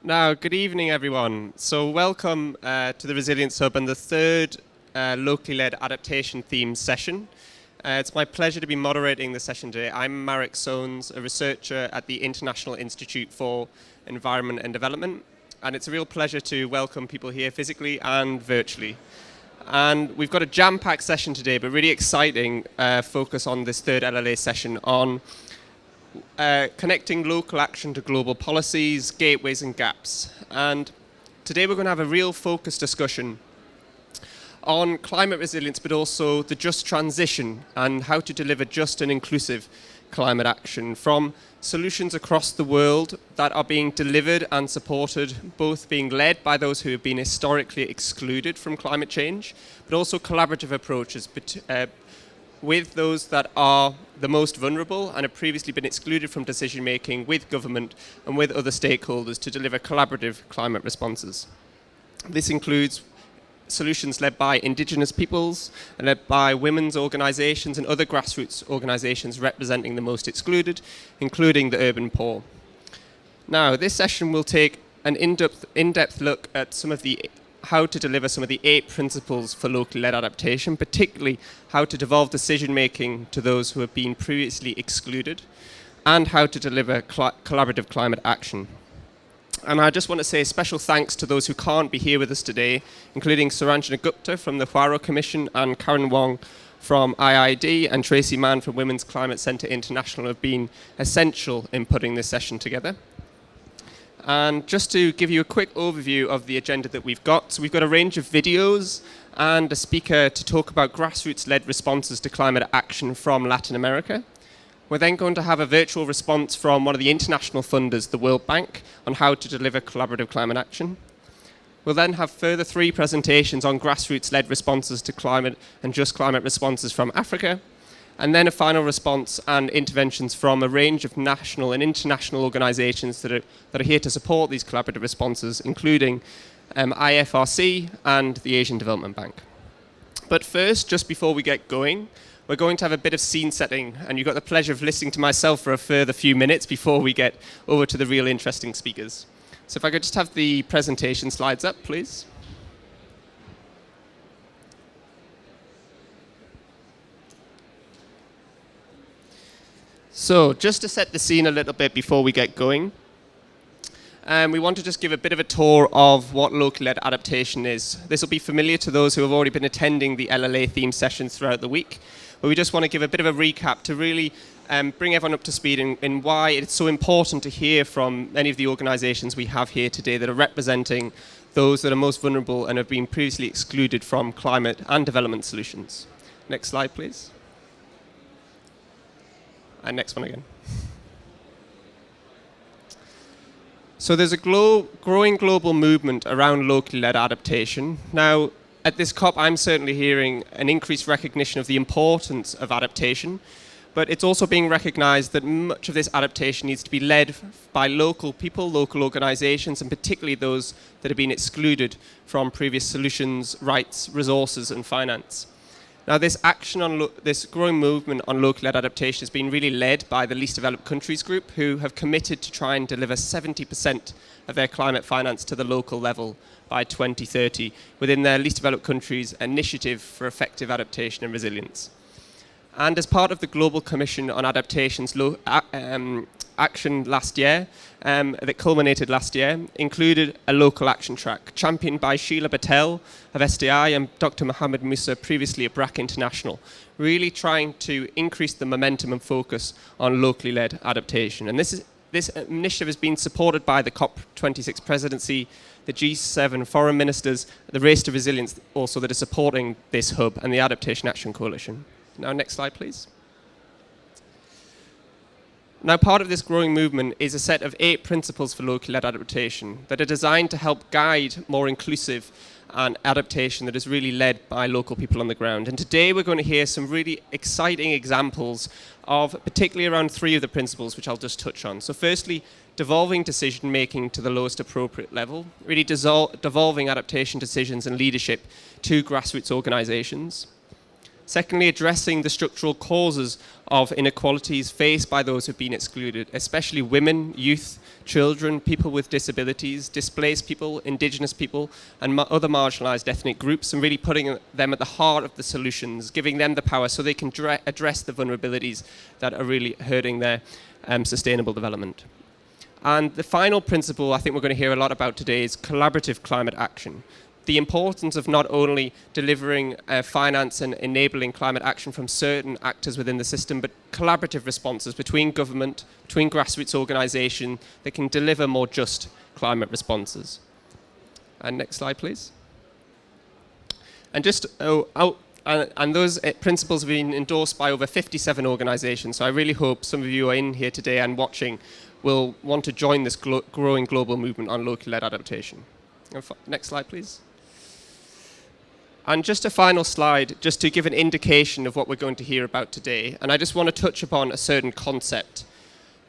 Now, good evening, everyone. So welcome to the Resilience Hub and the third locally led adaptation theme session. It's my pleasure to be moderating the session today. I'm Marek Soanes, a researcher at the International Institute for Environment and Development, and it's a real pleasure to welcome people here physically and virtually. And we've got a jam-packed session today, but really exciting focus on this third LLA session on connecting local action to global policies, gateways and gaps. And today we're going to have a real focused discussion on climate resilience, but also the just transition and how to deliver just and inclusive climate action from solutions across the world that are being delivered and supported, both being led by those who have been historically excluded from climate change, but also collaborative approaches with those that are the most vulnerable and have previously been excluded from decision making with government and with other stakeholders to deliver collaborative climate responses. This includes solutions led by indigenous peoples and led by women's organisations and other grassroots organisations representing the most excluded, including the urban poor. Now, this session will take an in-depth look at how to deliver some of the 8 principles for locally led adaptation, particularly how to devolve decision making to those who have been previously excluded, and how to deliver collaborative climate action. And I just want to say special thanks to those who can't be here with us today, including Saranjana Gupta from the Huairou Commission and Karen Wong from IID and Tracy Mann from Women's Climate Centre International have been essential in putting this session together. And just to give you a quick overview of the agenda that we've got, so we've got a range of videos and a speaker to talk about grassroots-led responses to climate action from Latin America. We're then going to have a virtual response from one of the international funders, the World Bank, on how to deliver collaborative climate action. We'll then have further 3 presentations on grassroots-led responses to climate and just climate responses from Africa, and then a final response and interventions from a range of national and international organisations that are here to support these collaborative responses, including IFRC and the Asian Development Bank. But first, just before we get going, we're going to have a bit of scene setting, and you've got the pleasure of listening to myself for a further few minutes before we get over to the real interesting speakers. So if I could just have the presentation slides up, please. So just to set the scene a little bit before we get going, we want to just give a bit of a tour of what locally led adaptation is. This will be familiar to those who have already been attending the LLA theme sessions throughout the week, but we just want to give a bit of a recap to really bring everyone up to speed in why it's so important to hear from many of the organisations we have here today that are representing those that are most vulnerable and have been previously excluded from climate and development solutions. Next slide, please. And next one again. So there's a growing global movement around locally led adaptation. Now, at this COP, I'm certainly hearing an increased recognition of the importance of adaptation, but it's also being recognized that much of this adaptation needs to be led by local people, local organizations, and particularly those that have been excluded from previous solutions, rights, resources, and finance. Now, this growing movement on locally led adaptation has been really led by the Least Developed Countries Group, who have committed to try and deliver 70% of their climate finance to the local level by 2030 within their Least Developed Countries Initiative for Effective Adaptation and Resilience. And as part of the Global Commission on Adaptation's action last year, that culminated last year, included a local action track championed by Sheila Patel of SDI and Dr. Mohammed Musa, previously at BRAC International, really trying to increase the momentum and focus on locally led adaptation. And this initiative has been supported by the COP26 presidency, the G7 foreign ministers, the Race to Resilience also that are supporting this hub, and the Adaptation Action Coalition. Now, next slide, please. Now, part of this growing movement is a set of 8 principles for locally led adaptation that are designed to help guide more inclusive and adaptation that is really led by local people on the ground. And today we're going to hear some really exciting examples of particularly around 3 of the principles, which I'll just touch on. So firstly, devolving decision making to the lowest appropriate level, really devolving adaptation decisions and leadership to grassroots organizations. Secondly, addressing the structural causes of inequalities faced by those who've been excluded, especially women, youth, children, people with disabilities, displaced people, indigenous people, and other marginalized ethnic groups, and really putting them at the heart of the solutions, giving them the power so they can address the vulnerabilities that are really hurting their sustainable development. And the final principle I think we're going to hear a lot about today is collaborative climate action. The importance of not only delivering finance and enabling climate action from certain actors within the system, but collaborative responses between government, between grassroots organisation that can deliver more just climate responses. And next slide, please. And just and those principles have been endorsed by over 57 organisations. So I really hope some of you are in here today and watching will want to join this growing global movement on locally led adaptation. Next slide, please. And just a final slide, just to give an indication of what we're going to hear about today. And I just want to touch upon a certain concept.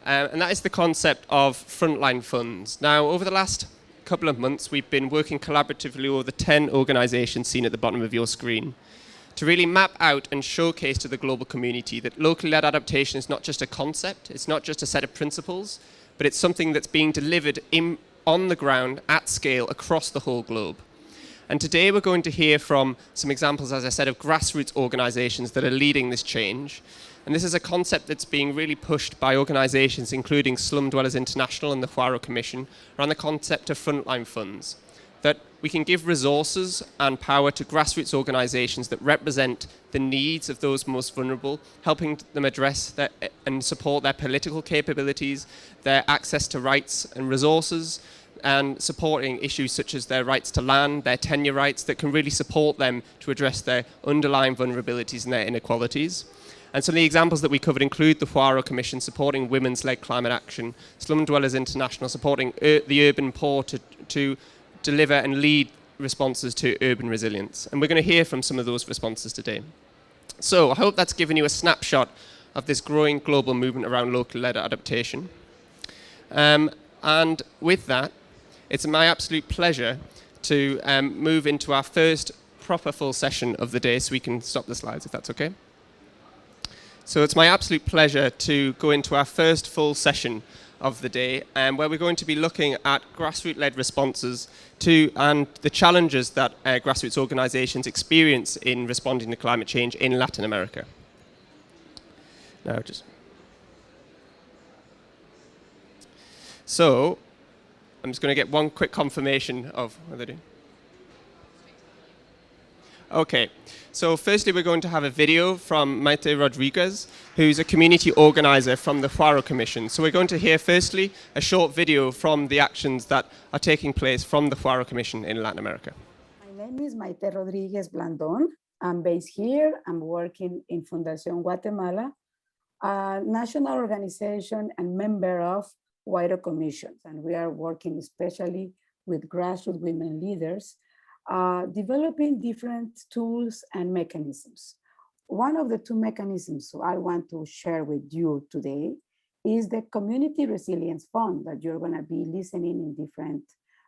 And that is the concept of Frontline Funds. Now, over the last couple of months, we've been working collaboratively with the 10 organisations seen at the bottom of your screen to really map out and showcase to the global community that locally led adaptation is not just a concept, it's not just a set of principles, but it's something that's being delivered on the ground at scale across the whole globe. And today we're going to hear from some examples, as I said, of grassroots organisations that are leading this change. And this is a concept that's being really pushed by organisations including Slum Dwellers International and the Huairou Commission around the concept of frontline funds. That we can give resources and power to grassroots organisations that represent the needs of those most vulnerable, helping them address and support their political capabilities, their access to rights and resources, and supporting issues such as their rights to land, their tenure rights, that can really support them to address their underlying vulnerabilities and their inequalities. And some of the examples that we covered include the Huairou Commission supporting women's-led climate action, Slum Dwellers International supporting the urban poor to deliver and lead responses to urban resilience. And we're going to hear from some of those responses today. So I hope that's given you a snapshot of this growing global movement around locally led adaptation. And with that, it's my absolute pleasure to move into our first proper full session of the day, so we can stop the slides if that's okay. So it's my absolute pleasure to go into our first full session of the day, where we're going to be looking at grassroots-led responses to and the challenges that grassroots organisations experience in responding to climate change in Latin America. So I'm just going to get one quick confirmation of what they're doing. Okay, so firstly we're going to have a video from Maite Rodriguez, who's a community organizer from the Huairou Commission. So we're going to hear firstly a short video from the actions that are taking place from the Huairou Commission in Latin America. My name is Maite Rodriguez Blandon. I'm based here. I'm working in Fundación Guatemala, a national organization and member of Huairou Commission. And we are working especially with grassroots women leaders, developing different tools and mechanisms. One of the two mechanisms I want to share with you today is the Community Resilience Fund that you're going to be listening in different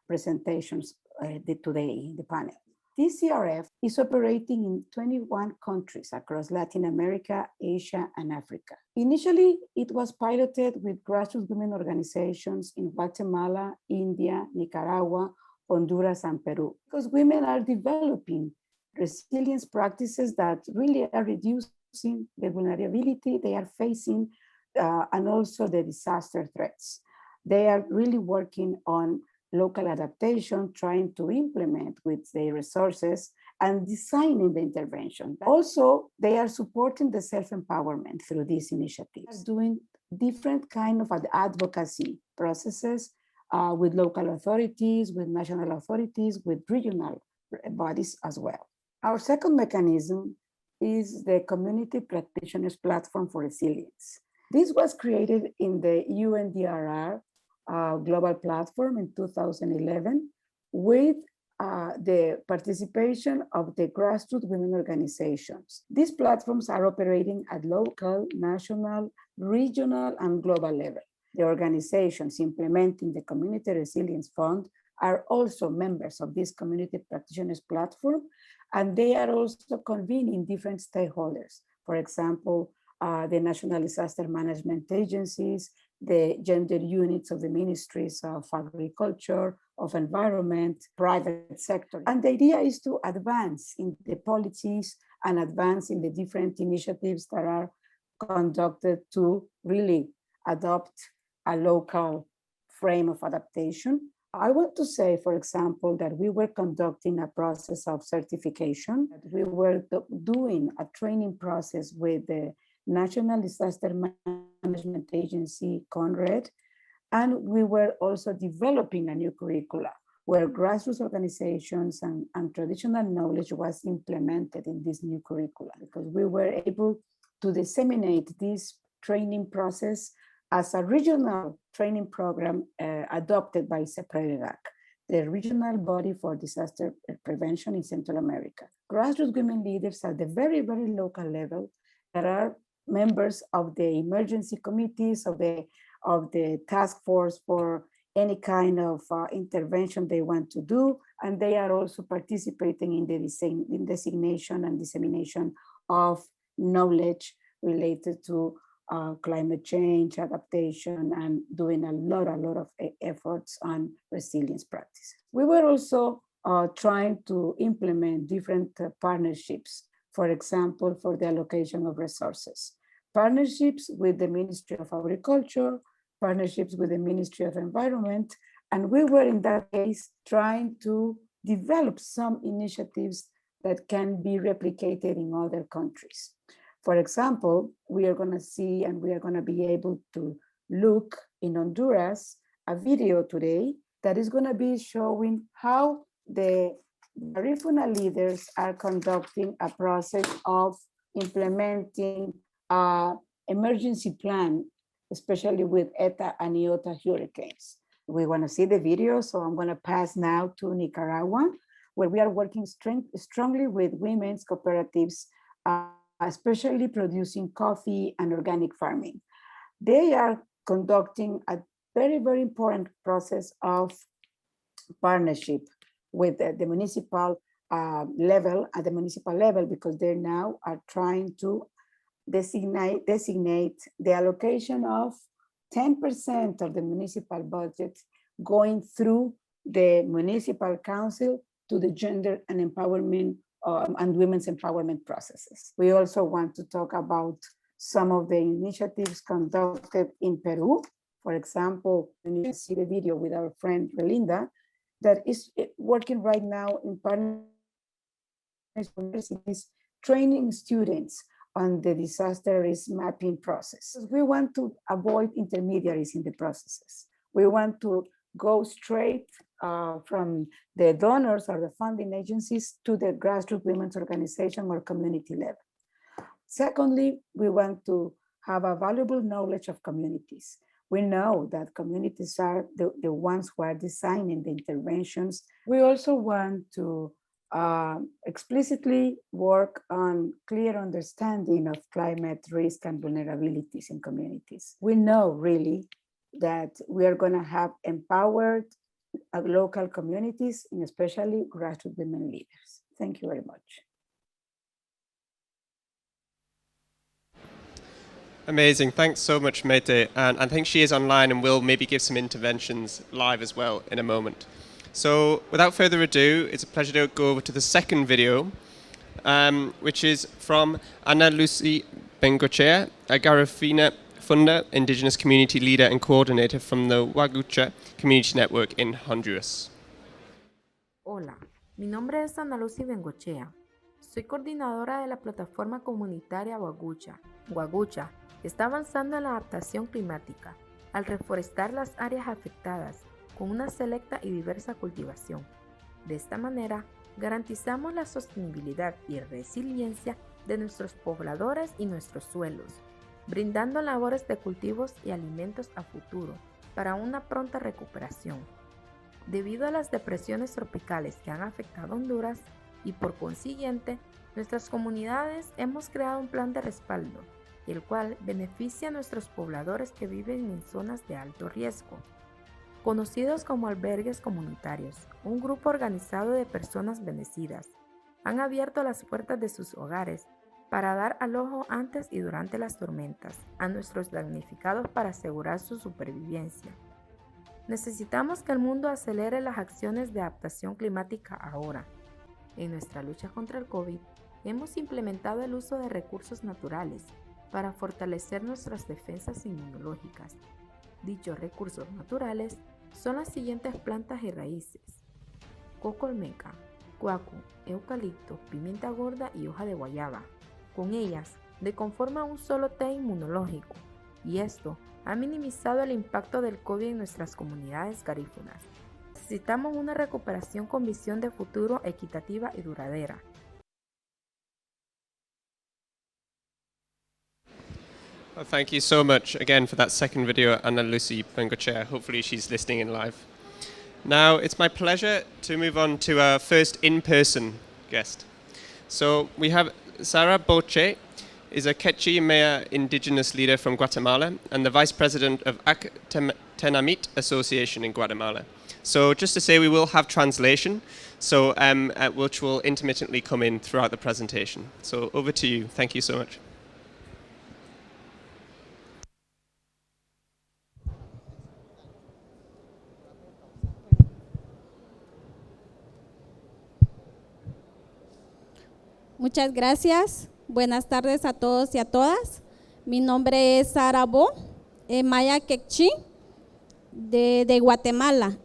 presentations today in the panel. This CRF is operating in 21 countries across Latin America, Asia, and Africa. Initially, it was piloted with grassroots women organizations in Guatemala, India, Nicaragua, Honduras, and Peru, because women are developing resilience practices that really are reducing the vulnerability they are facing and also the disaster threats. They are really working on local adaptation, trying to implement with their resources and designing the intervention. Also, they are supporting the self-empowerment through these initiatives, doing different kind of advocacy processes with local authorities, with national authorities, with regional bodies as well. Our second mechanism is the Community Practitioners Platform for Resilience. This was created in the UNDRR global platform in 2011 with the participation of the grassroots women organizations. These platforms are operating at local, national, regional, and global level. The organizations implementing the Community Resilience Fund are also members of this Community Practitioners Platform, And they are also convening different stakeholders. For example, the National Disaster Management Agencies, the gender units of the ministries of agriculture, of environment, private sector. And the idea is to advance in the policies and advance in the different initiatives that are conducted to really adopt a local frame of adaptation. I want to say, for example, that we were conducting a process of certification. We were doing a training process with the National Disaster Management Agency, CONRED, and we were also developing a new curricula where grassroots organizations and traditional knowledge was implemented in this new curricula, because we were able to disseminate this training process as a regional training program adopted by CEPREDEDAC, the regional body for disaster prevention in Central America. Grassroots women leaders at the very, very local level that are members of the emergency committees of the task force for any kind of intervention they want to do, and they are also participating in the designation and dissemination of knowledge related to climate change, adaptation, and doing a lot of efforts on resilience practice. We were also trying to implement different partnerships, for example, for the allocation of resources. Partnerships with the Ministry of Agriculture, partnerships with the Ministry of Environment, and we were in that case trying to develop some initiatives that can be replicated in other countries. For example, we are going to see and we are going to be able to look in Honduras a video today that is going to be showing how the Garifuna leaders are conducting a process of implementing an emergency plan, especially with Eta and Iota hurricanes. We want to see the video, so I'm going to pass now to Nicaragua, where we are working strongly with women's cooperatives, especially producing coffee and organic farming. They are conducting a very, very important process of partnership with the municipal level, at the municipal level, because they now are trying to designate the allocation of 10% of the municipal budget going through the municipal council to the gender and empowerment and women's empowerment processes. We also want to talk about some of the initiatives conducted in Peru. For example, you see the video with our friend Relinda that is working right now in partnerships with universities, training students on the disaster risk mapping process. We want to avoid intermediaries in the processes. We want to go straight from the donors or the funding agencies to the grassroots women's organization or community level. Secondly, we want to have a valuable knowledge of communities. We know that communities are the ones who are designing the interventions. We also want to explicitly work on clear understanding of climate risk and vulnerabilities in communities. We know really that we are going to have empowered local communities, and especially grassroots women leaders. Thank you very much. Amazing. Thanks so much, Mete. And I think she is online and will maybe give some interventions live as well in a moment. So without further ado, it's a pleasure to go over to the second video, which is from Ana Lucy Bengochea, a Garifuna funder, Indigenous community leader and coordinator from the Huairou Community Network in Honduras. Hola, mi nombre es Ana Lucy Bengochea. Soy coordinadora de la plataforma comunitaria Huairou. Huairou está avanzando en la adaptación climática al reforestar las áreas afectadas con una selecta y diversa cultivación. De esta manera, garantizamos la sostenibilidad y resiliencia de nuestros pobladores y nuestros suelos, brindando labores de cultivos y alimentos a futuro para una pronta recuperación. Debido a las depresiones tropicales que han afectado a Honduras y por consiguiente, nuestras comunidades hemos creado un plan de respaldo, el cual beneficia a nuestros pobladores que viven en zonas de alto riesgo. Conocidos como albergues comunitarios, un grupo organizado de personas bendecidas, han abierto las puertas de sus hogares para dar alojo antes y durante las tormentas a nuestros damnificados para asegurar su supervivencia. Necesitamos que el mundo acelere las acciones de adaptación climática ahora. En nuestra lucha contra el COVID, hemos implementado el uso de recursos naturales para fortalecer nuestras defensas inmunológicas. Dichos recursos naturales son las siguientes plantas y raíces: cocolmeca, cuacu, eucalipto, pimienta gorda y hoja de guayaba. Con ellas, conforman un solo té inmunológico, y esto ha minimizado el impacto del COVID en nuestras comunidades garífunas. Necesitamos una recuperación con visión de futuro equitativa y duradera. Well, thank you so much again for that second video, Ana Lucy Bengochea. Hopefully she's listening in live. Now it's my pleasure to move on to our first in-person guest. So we have Sara Boche, is a Quechua Maya indigenous leader from Guatemala and the vice president of Tenamit Association in Guatemala. So just to say, we will have translation, so which will intermittently come in throughout the presentation. So over to you. Thank you so much. Muchas gracias. Buenas tardes a todos y a todas. Mi nombre es Sara Bo, Maya Quechí, de Guatemala.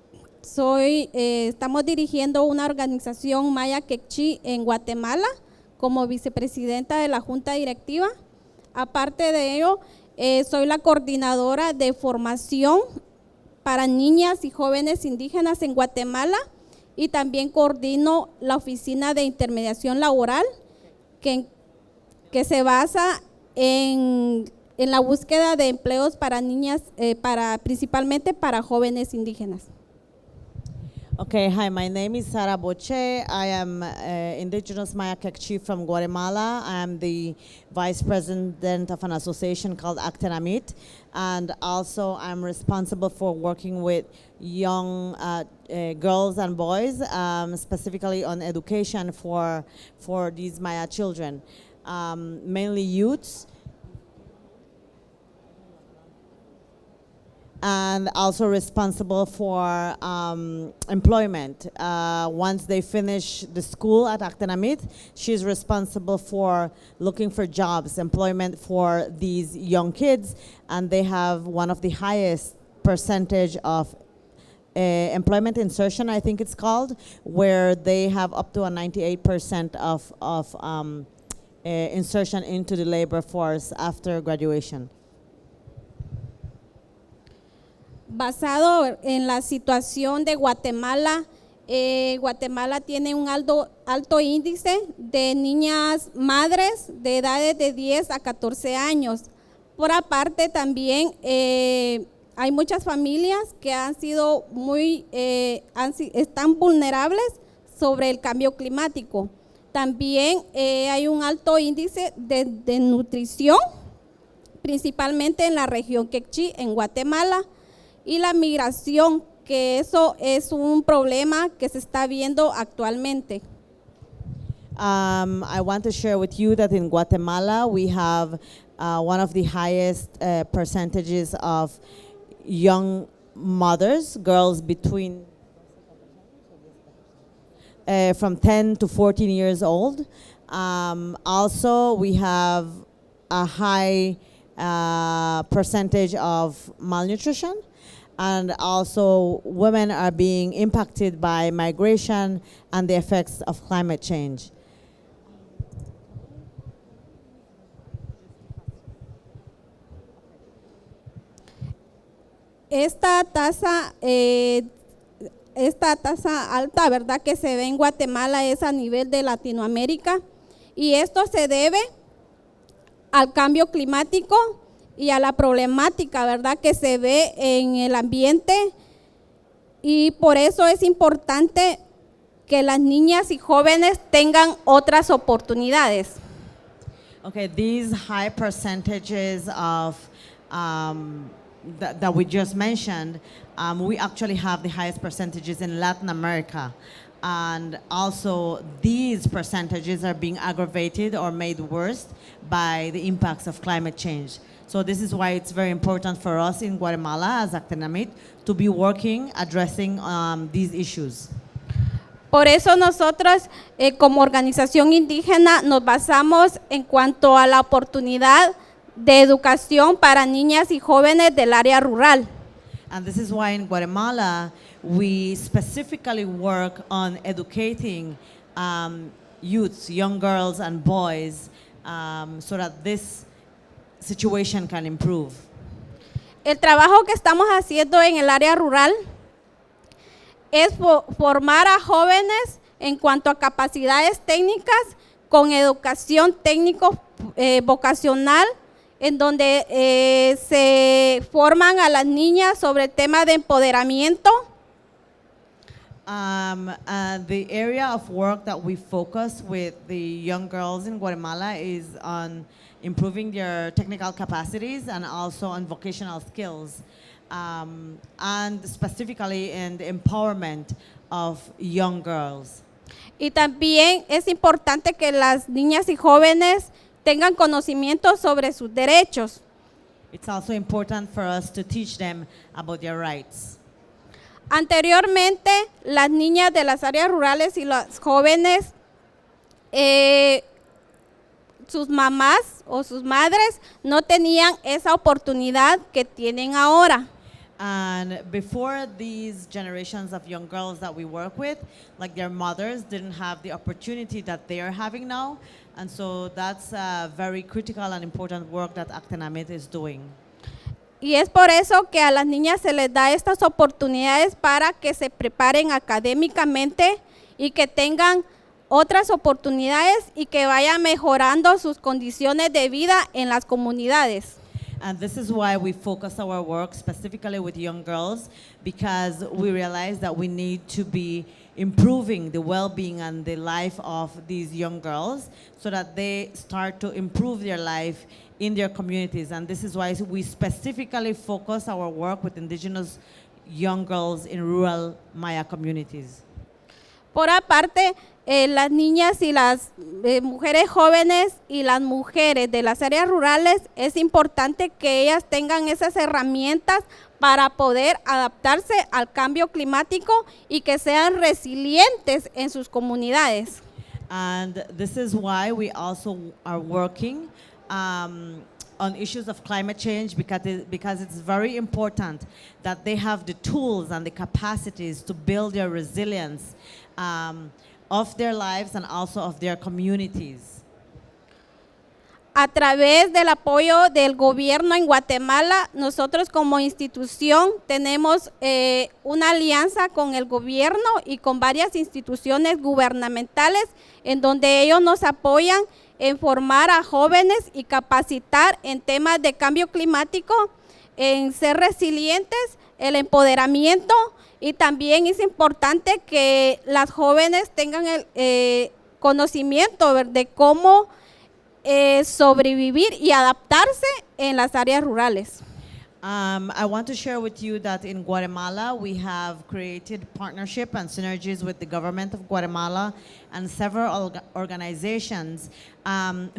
Estamos dirigiendo una organización Maya Quechí en Guatemala como vicepresidenta de la Junta Directiva. Aparte de ello, soy la coordinadora de formación para niñas y jóvenes indígenas en Guatemala y también coordino la oficina de intermediación laboral que se basa en la búsqueda de empleos para niñas, principalmente para jóvenes indígenas. Okay, hi, my name is Sara Boche. I am indigenous Maya Quechua from Guatemala. I am the vice president of an association called Tenamit, and also I'm responsible for working with young girls and boys, specifically on education for these Maya children, mainly youths. And also responsible for employment. Once they finish the school at Tenamit, she's responsible for looking for jobs, employment for these young kids, and they have one of the highest percentage of employment insertion, I think it's called, where they have up to a 98% of insertion into the labor force after graduation. Basado en la situación de Guatemala, Guatemala tiene un alto índice de niñas madres de edades de 10 a 14 años. Por aparte también hay muchas familias que han sido están vulnerables sobre el cambio climático. También hay un alto índice de nutrición, principalmente en la región Quechí, en Guatemala. Y la migración, que eso es un problema que se está viendo actualmente. I want to share with you that in Guatemala we have one of the highest percentages of young mothers, girls between from 10 to 14 years old. Also, we have a high percentage of malnutrition. And also, women are being impacted by migration and the effects of climate change. Esta tasa alta, ¿verdad?, que se ve en Guatemala es a nivel de Latinoamérica, y esto se debe al cambio climático y a la problemática, ¿verdad?, que se ve en el ambiente, y por eso es importante que las niñas y jóvenes tengan otras oportunidades. Okay, these high percentages of that we just mentioned, we actually have the highest percentages in Latin America. And also, these percentages are being aggravated or made worse by the impacts of climate change. So this is why it's very important for us in Guatemala as Actenamit to be working, addressing these issues. Por eso nosotros como organización indígena nos basamos en cuanto a la oportunidad de educación para niñas y jóvenes del área rural. And this is why in Guatemala, we specifically work on educating youths, young girls and boys, so that this situation can improve. El trabajo que estamos haciendo en el área rural es formar a jóvenes en cuanto a capacidades técnicas con educación técnico vocacional, en donde se forman a las niñas sobre el tema de empoderamiento. The area of work that we focus with the young girls in Guatemala is on improving their technical capacities and also on vocational skills, and specifically in the empowerment of young girls. Y también es importante que las niñas y jóvenes tengan conocimiento sobre sus derechos. It's also important for us to teach them about their rights. Anteriormente, las niñas de las áreas rurales y los jóvenes, sus mamás o sus madres no tenían esa oportunidad que tienen ahora. And before these generations of young girls that we work with, like their mothers didn't have the opportunity that they are having now. And so that's very critical and important work that Actenamit is doing. Y es por eso que a las niñas se les da estas oportunidades para que se preparen académicamente y que tengan otras oportunidades y que vayan mejorando sus condiciones de vida en las comunidades. And this is why we focus our work specifically with young girls, because we realize that we need to be improving the well-being and the life of these young girls so that they start to improve their life in their communities. And this is why we specifically focus our work with indigenous young girls in rural Maya communities. Por aparte, las niñas y las mujeres jóvenes y las mujeres de las áreas rurales, es importante que ellas tengan esas herramientas para poder adaptarse al cambio climático y que sean resilientes en sus comunidades. And this is why we also are working on issues of climate change, because it's very important that they have the tools and the capacities to build their resilience of their lives and also of their communities. A través del apoyo del gobierno en Guatemala, nosotros como institución tenemos una alianza con el gobierno y con varias instituciones gubernamentales en donde ellos nos apoyan en formar a jóvenes y capacitar en temas de cambio climático, en ser resilientes, el empoderamiento, y también es importante que las jóvenes tengan el conocimiento de cómo sobrevivir y adaptarse en las áreas rurales. I want to share with you that in Guatemala, we have created partnership and synergies with the government of Guatemala and several organizations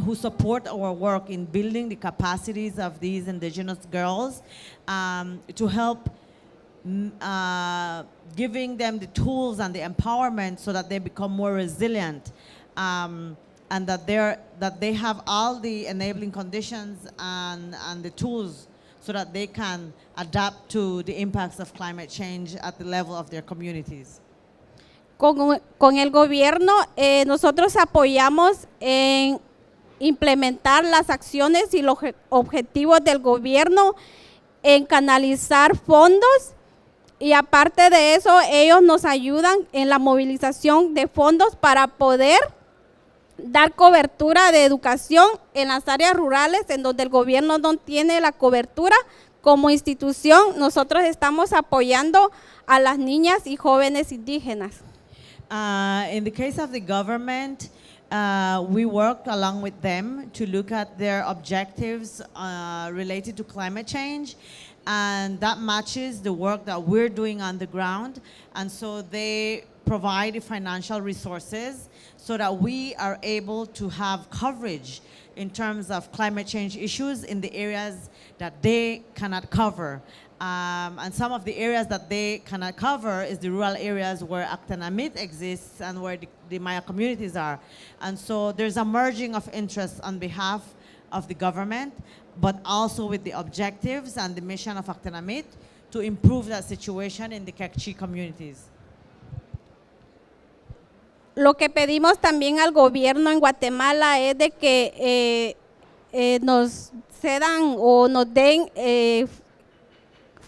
who support our work in building the capacities of these indigenous girls to help giving them the tools and the empowerment so that they become more resilient, and that they have all the enabling conditions and the tools so that they can adapt to the impacts of climate change at the level of their communities. Con el gobierno, nosotros apoyamos en implementar las acciones y los objetivos del gobierno, en canalizar fondos, y aparte de eso, ellos nos ayudan en la movilización de fondos para poder dar cobertura de educación en las áreas rurales en donde el gobierno no tiene la cobertura. Como institución, nosotros estamos apoyando a las niñas y jóvenes indígenas. In the case of the government, we work along with them to look at their objectives related to climate change, and that matches the work that we're doing on the ground. And so they provide financial resources so that we are able to have coverage in terms of climate change issues in the areas that they cannot cover. And some of the areas that they cannot cover is the rural areas where Actanamit exists and where the Maya communities are. And so there's a merging of interests on behalf of the government, but also with the objectives and the mission of Actanamit to improve that situation in the Kekchi communities. Lo que pedimos también al gobierno en Guatemala es de que nos cedan o nos den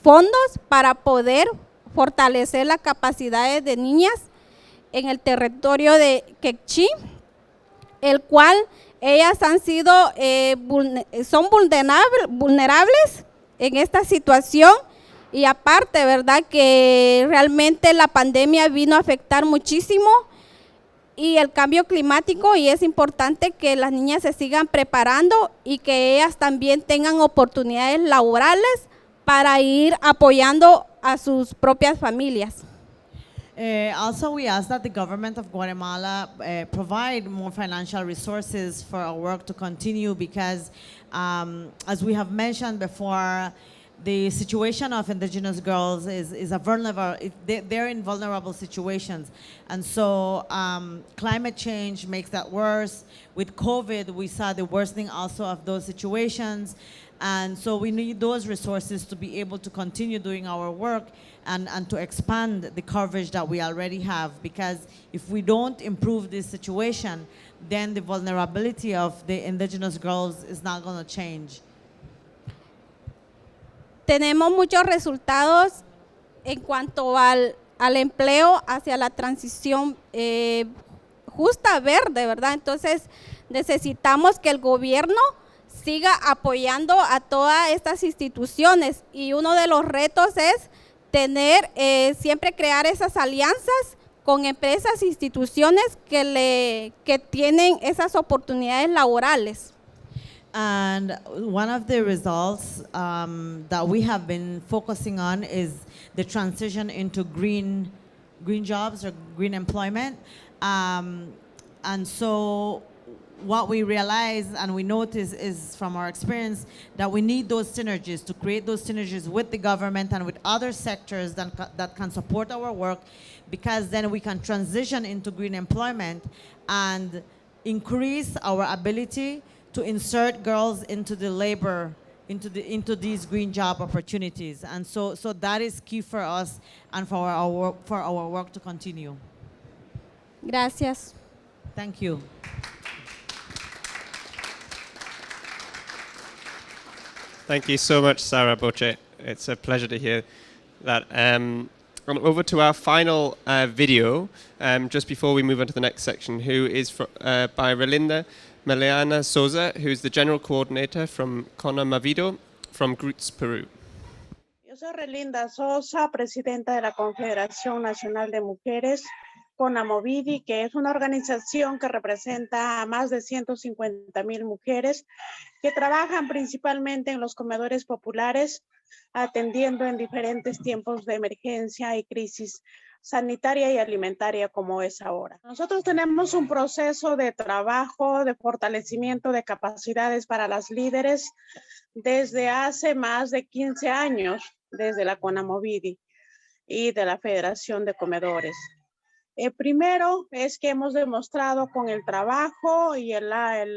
fondos para poder fortalecer las capacidades de niñas en el territorio de Kekchi, el cual ellas han sido, son vulnerables en esta situación, y aparte, ¿verdad?, que realmente la pandemia vino a afectar muchísimo y el cambio climático, y es importante que las niñas se sigan preparando y que ellas también tengan oportunidades laborales para ir apoyando a sus propias familias. Also, we ask that the government of Guatemala provide more financial resources for our work to continue because, as we have mentioned before, the situation of indigenous girls is a vulnerable, they're in vulnerable situations. And so climate change makes that worse. With COVID, we saw the worsening also of those situations. And so we need those resources to be able to continue doing our work and to expand the coverage that we already have. Because if we don't improve this situation, then the vulnerability of the indigenous girls is not going to change. Tenemos muchos resultados en cuanto al empleo hacia la transición justa, verde, ¿verdad? Entonces necesitamos que el gobierno siga apoyando a todas estas instituciones, y uno de los retos es tener, siempre crear esas alianzas con empresas e instituciones que tienen esas oportunidades laborales. And one of the results that we have been focusing on is the transition into green jobs or green employment. And so what we realize and we notice is from our experience that we need those synergies, to create those synergies with the government and with other sectors that can support our work, because then we can transition into green employment and increase our ability to insert girls into the labor, into these green job opportunities. And so that is key for us and for our work to continue. Gracias. Thank you. Thank you so much, Sarah Boche. It's a pleasure to hear that. And over to our final video, just before we move on to the next section, who is by Relinda Meleana Souza, who's the General Coordinator from Conamavido from Groots, Peru. Yo soy Relinda Souza, presidenta de la Confederación Nacional de Mujeres Conamovidi, que es una organización que representa a más de 150,000 mujeres que trabajan principalmente en los comedores populares, atendiendo en diferentes tiempos de emergencia y crisis sanitaria y alimentaria como es ahora. Nosotros tenemos un proceso de trabajo, de fortalecimiento de capacidades para las líderes desde hace más de 15 años, desde la Conamovidi y de la Federación de Comedores. Primero es que hemos demostrado con el trabajo y el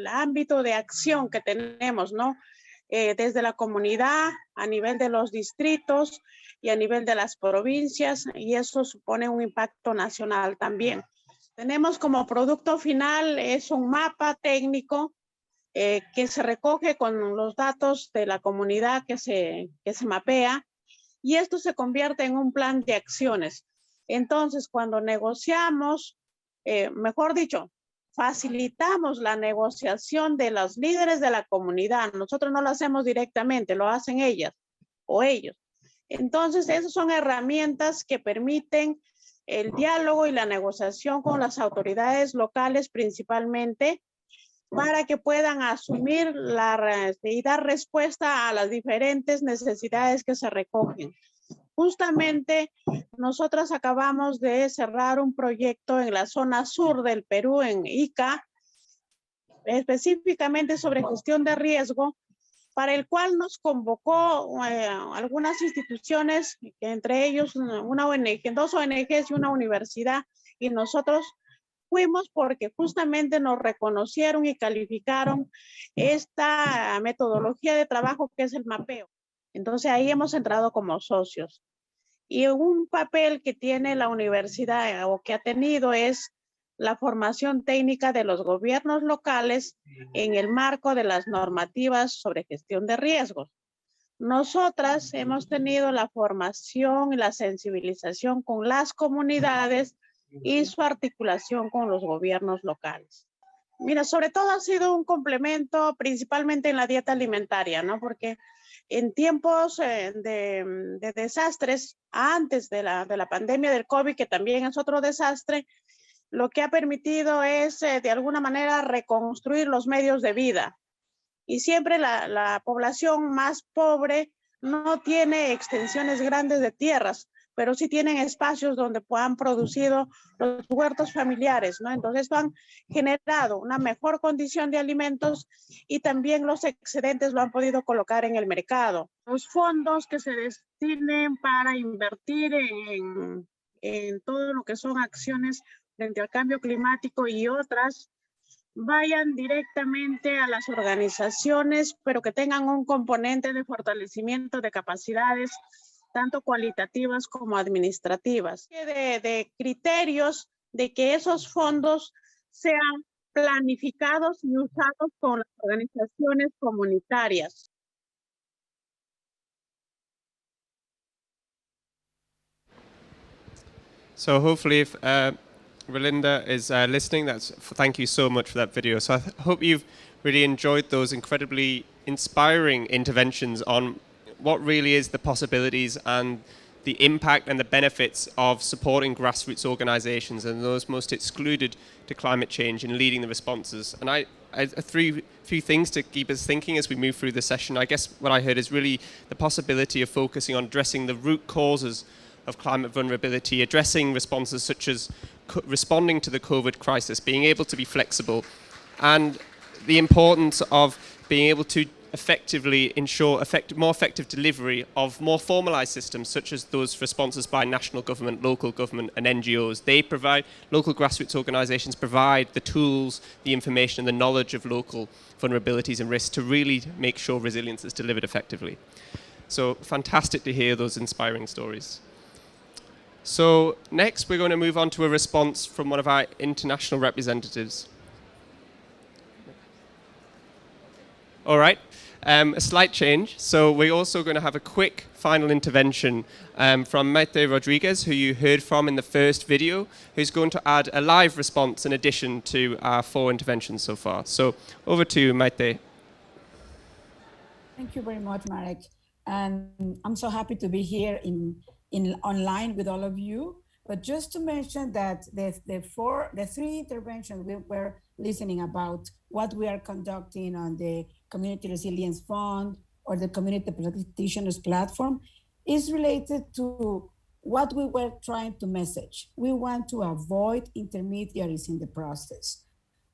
ámbito de acción que tenemos, ¿no? Desde la comunidad, a nivel de los distritos y a nivel de las provincias, y eso supone un impacto nacional también. Tenemos como producto final es un mapa técnico que se recoge con los datos de la comunidad que se mapea, y esto se convierte en un plan de acciones. Entonces, cuando negociamos, mejor dicho, facilitamos la negociación de los líderes de la comunidad. Nosotros no lo hacemos directamente, lo hacen ellas o ellos. Entonces, esas son herramientas que permiten el diálogo y la negociación con las autoridades locales principalmente, para que puedan asumir y dar respuesta a las diferentes necesidades que se recogen. Justamente nosotros acabamos de cerrar un proyecto en la zona sur del Perú, en Ica, específicamente sobre gestión de riesgo, para el cual nos convocó algunas instituciones, entre ellos una ONG, 2 ONGs y una universidad, y nosotros fuimos porque justamente nos reconocieron y calificaron esta metodología de trabajo que es el mapeo. Entonces ahí hemos entrado como socios. Y un papel que tiene la universidad o que ha tenido es la formación técnica de los gobiernos locales en el marco de las normativas sobre gestión de riesgos. Nosotras hemos tenido la formación y la sensibilización con las comunidades y su articulación con los gobiernos locales. Mira, sobre todo ha sido un complemento principalmente en la dieta alimentaria, ¿no? Porque en tiempos de desastres, antes de la pandemia del COVID, que también es otro desastre, lo que ha permitido es de alguna manera reconstruir los medios de vida. Y siempre la población más pobre no tiene extensiones grandes de tierras, pero sí tienen espacios donde puedan producido los huertos familiares, ¿no? Entonces esto han generado una mejor condición de alimentos y también los excedentes lo han podido colocar en el mercado. Los fondos que se destinen para invertir en todo lo que son acciones frente al cambio climático y otras, vayan directamente a las organizaciones, pero que tengan un componente de fortalecimiento de capacidades, tanto cualitativas como administrativas, de criterios de que esos fondos sean planificados y usados con las organizaciones comunitarias. So hopefully if Relinda is listening, thank you so much for that video. So I hope you've really enjoyed those incredibly inspiring interventions on what really is the possibilities and the impact and the benefits of supporting grassroots organizations and those most excluded to climate change in leading the responses. And I few things to keep us thinking as we move through the session. I guess what I heard is really the possibility of focusing on addressing the root causes of climate vulnerability, addressing responses such as responding to the COVID crisis, being able to be flexible, and the importance of being able to effectively ensure more effective delivery of more formalized systems such as those responses by national government, local government and NGOs. They provide, local grassroots organizations provide the tools, the information and the knowledge of local vulnerabilities and risks to really make sure resilience is delivered effectively. So fantastic to hear those inspiring stories. So next we're going to move on to a response from one of our international representatives. All right, a slight change. So we're also going to have a quick final intervention from Maite Rodriguez, who you heard from in the first video, who's going to add a live response in addition to our 4 interventions so far. So over to you, Maite. Thank you very much, Marek. And I'm so happy to be here in online with all of you. But just to mention that the 3 interventions we were listening about what we are conducting on the Community Resilience Fund or the Community Practitioners Platform is related to what we were trying to message. We want to avoid intermediaries in the process.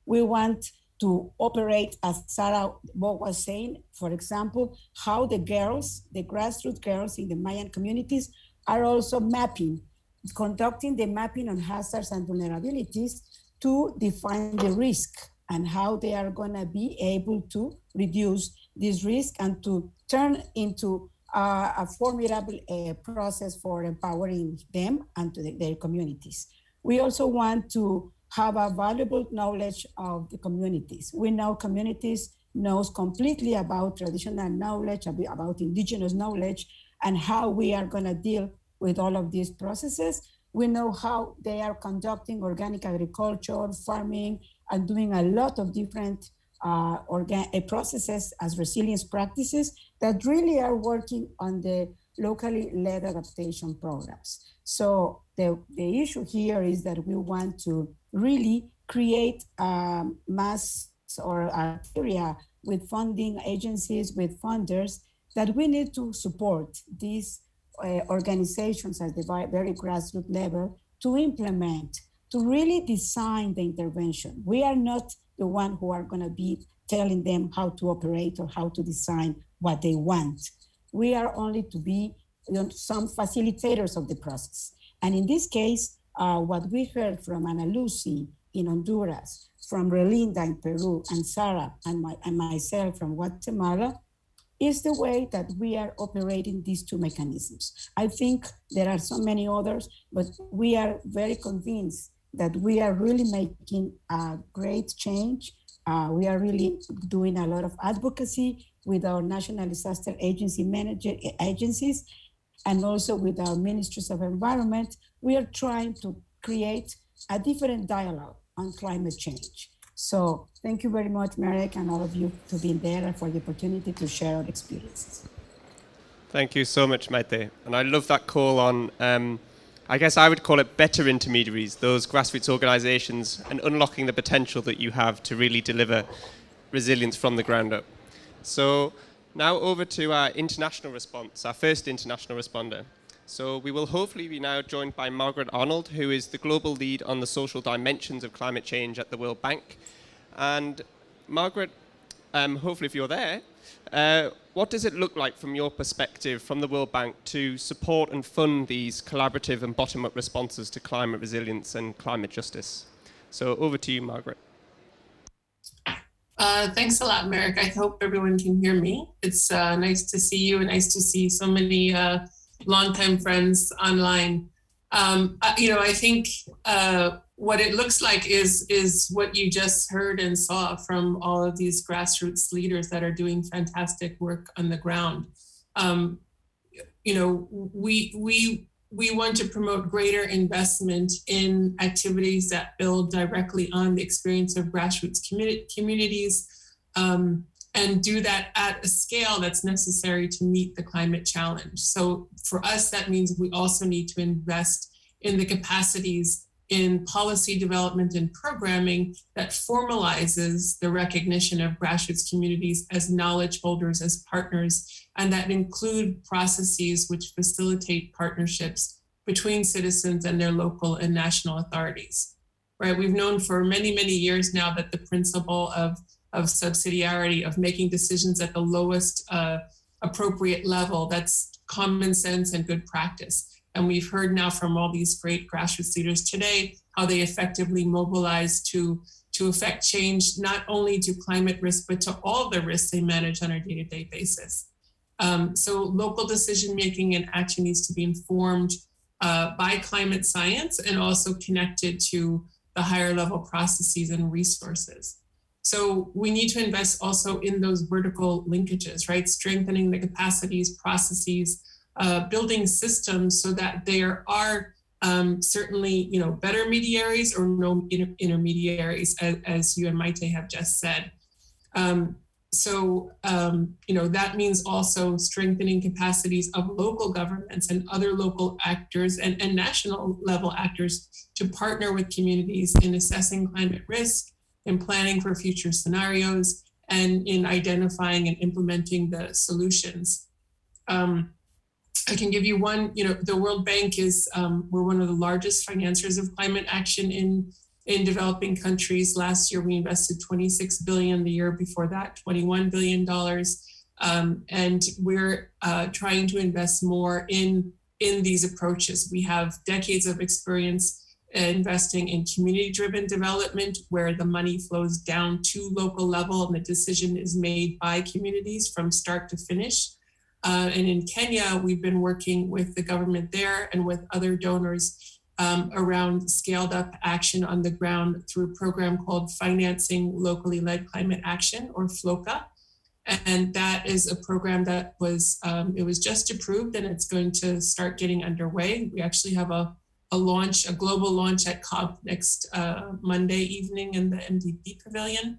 We want to operate, as Sarah was saying, for example, how the girls, the grassroots girls in the Mayan communities are also conducting the mapping on hazards and vulnerabilities to define the risk and how they are going to be able to reduce this risk and to turn into a formidable process for empowering them and to their communities. We also want to have a valuable knowledge of the communities. We know communities knows completely about traditional knowledge, about indigenous knowledge, and how we are going to deal with all of these processes. We know how they are conducting organic agriculture, farming, and doing a lot of different processes as resilience practices that really are working on the locally led adaptation programs. So the issue here is that we want to really create mass or criteria with funding agencies, with funders, that we need to support these organizations at the very grassroots level to implement, to really design the intervention. We are not the one who are going to be telling them how to operate or how to design what they want. We are only to be some facilitators of the process. And in this case, what we heard from Ana Lucy in Honduras, from Relinda in Peru, and Sarah and myself from Guatemala, is the way that we are operating these two mechanisms. I think there are so many others, but we are very convinced that we are really making a great change. We are really doing a lot of advocacy with our National Disaster agencies, and also with our Ministries of Environment. We are trying to create a different dialogue on climate change. So thank you very much, Marek, and all of you for being there and for the opportunity to share our experiences. Thank you so much, Maite. And I love that call on, I guess I would call it better intermediaries, those grassroots organizations, and unlocking the potential that you have to really deliver resilience from the ground up. So now over to our international response, our first international responder. So we will hopefully be now joined by Margaret Arnold, who is the global lead on the social dimensions of climate change at the World Bank. And Margaret, hopefully if you're there, what does it look like from your perspective from the World Bank to support and fund these collaborative and bottom-up responses to climate resilience and climate justice? So over to you, Margaret. Thanks a lot, Marek. I hope everyone can hear me. It's nice to see you and nice to see so many longtime friends online. I think what it looks like is what you just heard and saw from all of these grassroots leaders that are doing fantastic work on the ground. We want to promote greater investment in activities that build directly on the experience of grassroots communities, and do that at a scale that's necessary to meet the climate challenge. So for us, that means we also need to invest in the capacities in policy development and programming that formalizes the recognition of grassroots communities as knowledge holders, as partners, and that include processes which facilitate partnerships between citizens and their local and national authorities. Right? We've known for many, many years now that the principle of subsidiarity, of making decisions at the lowest appropriate level, that's common sense and good practice. And we've heard now from all these great grassroots leaders today how they effectively mobilize to affect change, not only to climate risk, but to all the risks they manage on a day-to-day basis. So local decision-making and action needs to be informed by climate science and also connected to the higher level processes and resources. So we need to invest also in those vertical linkages, right? Strengthening the capacities, processes, building systems so that there are certainly, better mediaries or no intermediaries, as you and Maite have just said. That means also strengthening capacities of local governments and other local actors and national level actors to partner with communities in assessing climate risk, in planning for future scenarios, and in identifying and implementing the solutions. I can give you one, the World Bank is, we're one of the largest financiers of climate action in developing countries. Last year, we invested $26 billion, the year before that, $21 billion. And we're trying to invest more in these approaches. We have decades of experience investing in community-driven development, where the money flows down to local level and the decision is made by communities from start to finish. And in Kenya, we've been working with the government there and with other donors around scaled up action on the ground through a program called Financing Locally Led Climate Action, or FLOCA. And that is a program that was, it was just approved and it's going to start getting underway. We actually have a global launch at COP next Monday evening in the MDP Pavilion.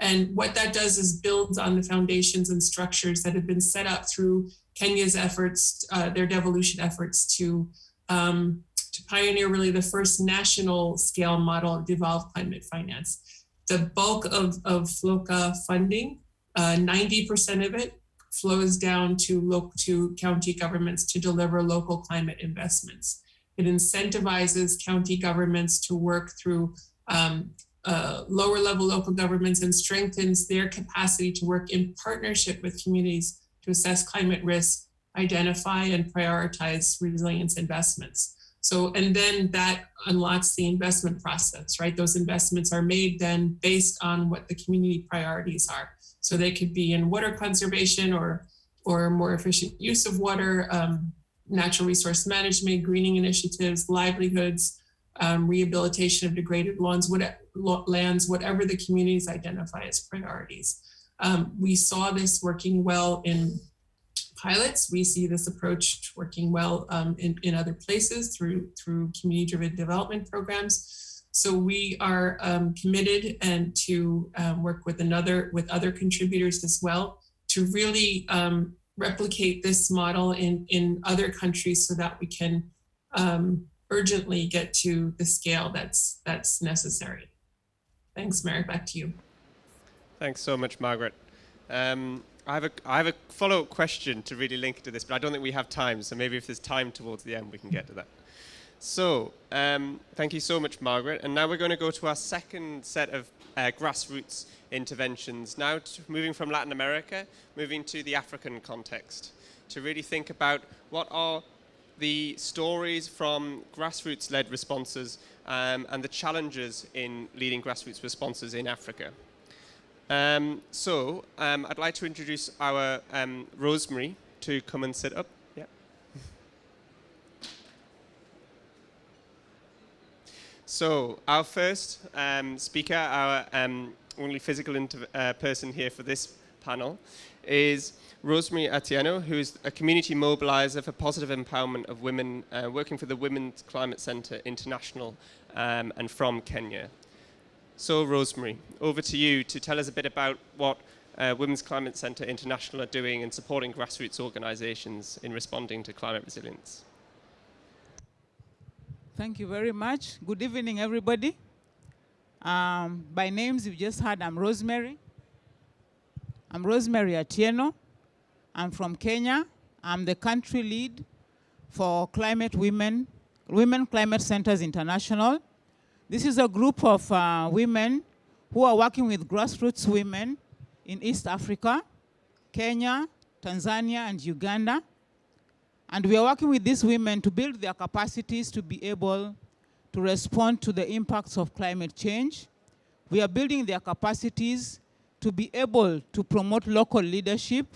And what that does is builds on the foundations and structures that have been set up through Kenya's efforts, their devolution efforts to pioneer really the first national scale model of devolved climate finance. the bulk of FLOCA funding, 90% of it flows down to county governments to deliver local climate investments. It incentivizes county governments to work through lower level local governments and strengthens their capacity to work in partnership with communities to assess climate risk, identify and prioritize resilience investments. So, and then that unlocks the investment process, right? Those investments are made then based on what the community priorities are. So they could be in water conservation or more efficient use of water, natural resource management, greening initiatives, livelihoods, rehabilitation of degraded lands, whatever the communities identify as priorities. We saw this working well in pilots. We see this approach working well in other places through community-driven development programs. So we are committed and to work with other contributors as well to really replicate this model in other countries so that we can urgently get to the scale that's necessary. Thanks, Merrick, back to you. Thanks so much, Margaret. I have a follow-up question to really link to this, but I don't think we have time, so maybe if there's time towards the end, we can get to that. So, thank you so much, Margaret. And now we're going to go to our second set of grassroots interventions, now moving from Latin America, moving to the African context, to really think about what are the stories from grassroots-led responses and the challenges in leading grassroots responses in Africa. I'd like to introduce our Rosemary to come and sit up. Yeah. So our first speaker, our only physical person here for this panel, is Rosemary Atieno, who is a community mobilizer for positive empowerment of women, working for the Women's Climate Centre International and from Kenya. So Rosemary, over to you to tell us a bit about what Women's Climate Centre International are doing in supporting grassroots organisations in responding to climate resilience. Thank you very much. Good evening, everybody. By names, you've just heard, I'm Rosemary. I'm Rosemary Atieno. I'm from Kenya. I'm the country lead for Climate Women Climate Centres International. This is a group of women who are working with grassroots women in East Africa, Kenya, Tanzania, and Uganda. And we are working with these women to build their capacities to be able to respond to the impacts of climate change. We are building their capacities to be able to promote local leadership.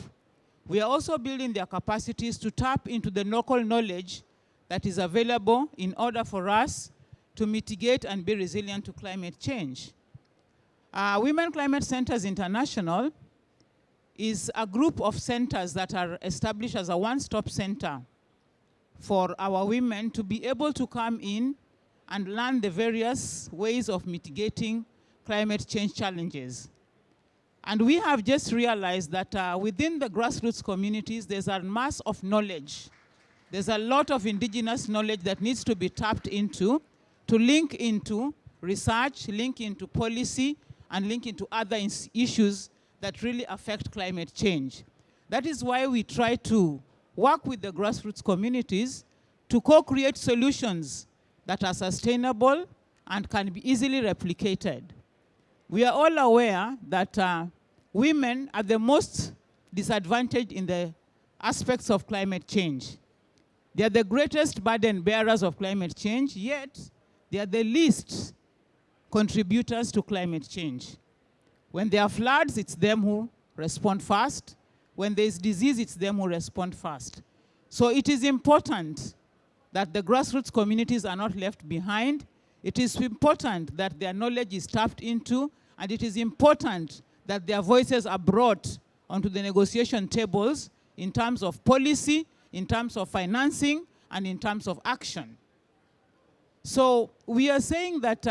We are also building their capacities to tap into the local knowledge that is available in order for us to mitigate and be resilient to climate change. Women Climate Centres International is a group of centers that are established as a one-stop center for our women to be able to come in and learn the various ways of mitigating climate change challenges. And we have just realized that within the grassroots communities, there's a mass of knowledge. There's a lot of indigenous knowledge that needs to be tapped into to link into research, link into policy, and link into other issues that really affect climate change. That is why we try to work with the grassroots communities to co-create solutions that are sustainable and can be easily replicated. We are all aware that women are the most disadvantaged in the aspects of climate change. They are the greatest burden bearers of climate change, yet they are the least contributors to climate change. When there are floods, it's them who respond first. When there is disease, it's them who respond first. So it is important that the grassroots communities are not left behind. It is important that their knowledge is tapped into, and it is important that their voices are brought onto the negotiation tables in terms of policy, in terms of financing, and in terms of action. So we are saying that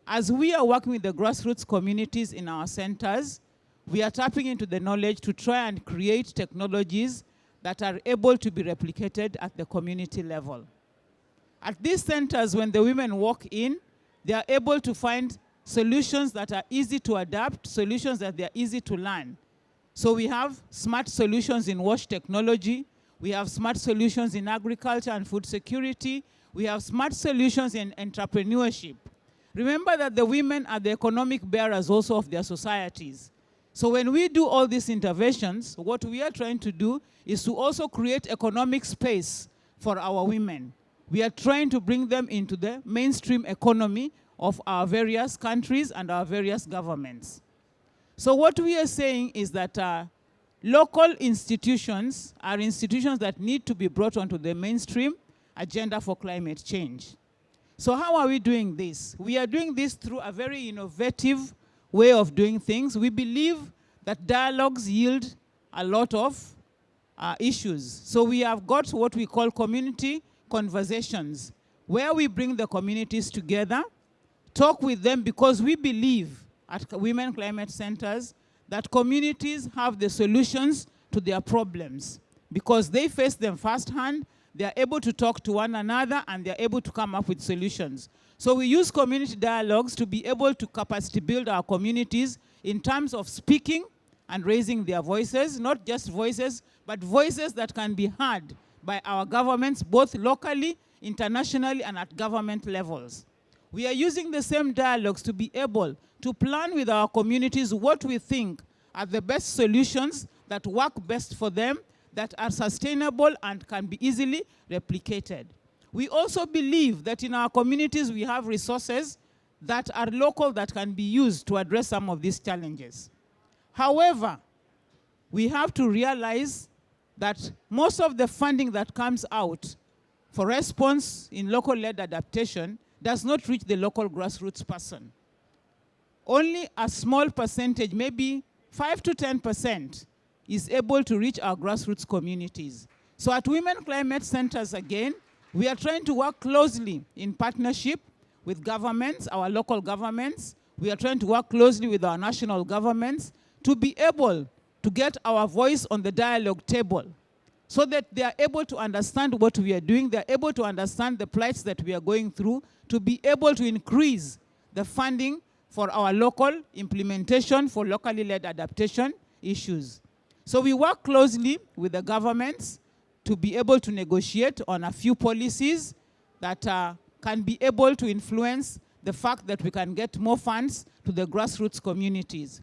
as we are working with the grassroots communities in our centers, we are tapping into the knowledge to try and create technologies that are able to be replicated at the community level. At these centers, when the women walk in, they are able to find solutions that are easy to adapt, solutions that they are easy to learn. So we have smart solutions in wash technology, we have smart solutions in agriculture and food security, we have smart solutions in entrepreneurship. Remember that the women are the economic bearers also of their societies. So when we do all these interventions, what we are trying to do is to also create economic space for our women. We are trying to bring them into the mainstream economy of our various countries and our various governments. So what we are saying is that local institutions are institutions that need to be brought onto the mainstream agenda for climate change. So how are we doing this? We are doing this through a very innovative way of doing things. We believe that dialogues yield a lot of issues. So we have got what we call community conversations, where we bring the communities together, talk with them, because we believe at Women Climate Centers that communities have the solutions to their problems because they face them firsthand. They are able to talk to one another and they are able to come up with solutions. So we use community dialogues to be able to capacity build our communities in terms of speaking and raising their voices, not just voices, but voices that can be heard by our governments, both locally, internationally, and at government levels. We are using the same dialogues to be able to plan with our communities what we think are the best solutions that work best for them, that are sustainable and can be easily replicated. We also believe that in our communities we have resources that are local that can be used to address some of these challenges. However, we have to realize that most of the funding that comes out for response in local-led adaptation does not reach the local grassroots person. Only a small percentage, maybe 5 to 10%, is able to reach our grassroots communities. So at Women Climate Centers, again, we are trying to work closely in partnership with governments, our local governments. We are trying to work closely with our national governments to be able to get our voice on the dialogue table so that they are able to understand what we are doing, they are able to understand the plights that we are going through, to be able to increase the funding for our local implementation for locally led adaptation issues. So we work closely with the governments to be able to negotiate on a few policies that can be able to influence the fact that we can get more funds to the grassroots communities.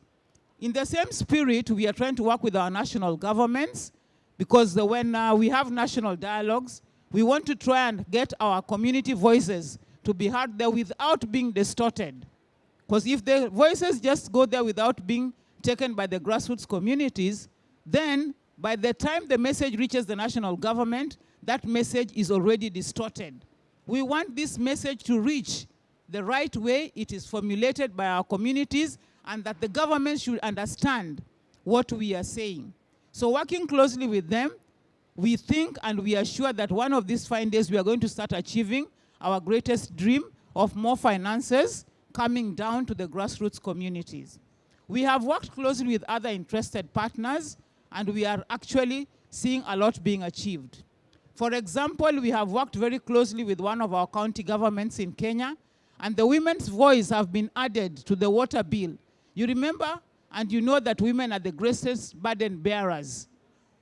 In the same spirit, we are trying to work with our national governments because when we have national dialogues, we want to try and get our community voices to be heard there without being distorted. Because if the voices just go there without being taken by the grassroots communities, then by the time the message reaches the national government, that message is already distorted. We want this message to reach the right way it is formulated by our communities and that the government should understand what we are saying. So working closely with them, we think and we are sure that one of these fine days we are going to start achieving our greatest dream of more finances coming down to the grassroots communities. We have worked closely with other interested partners and we are actually seeing a lot being achieved. For example, we have worked very closely with one of our county governments in Kenya, and the women's voice have been added to the water bill. You remember and you know that women are the greatest burden bearers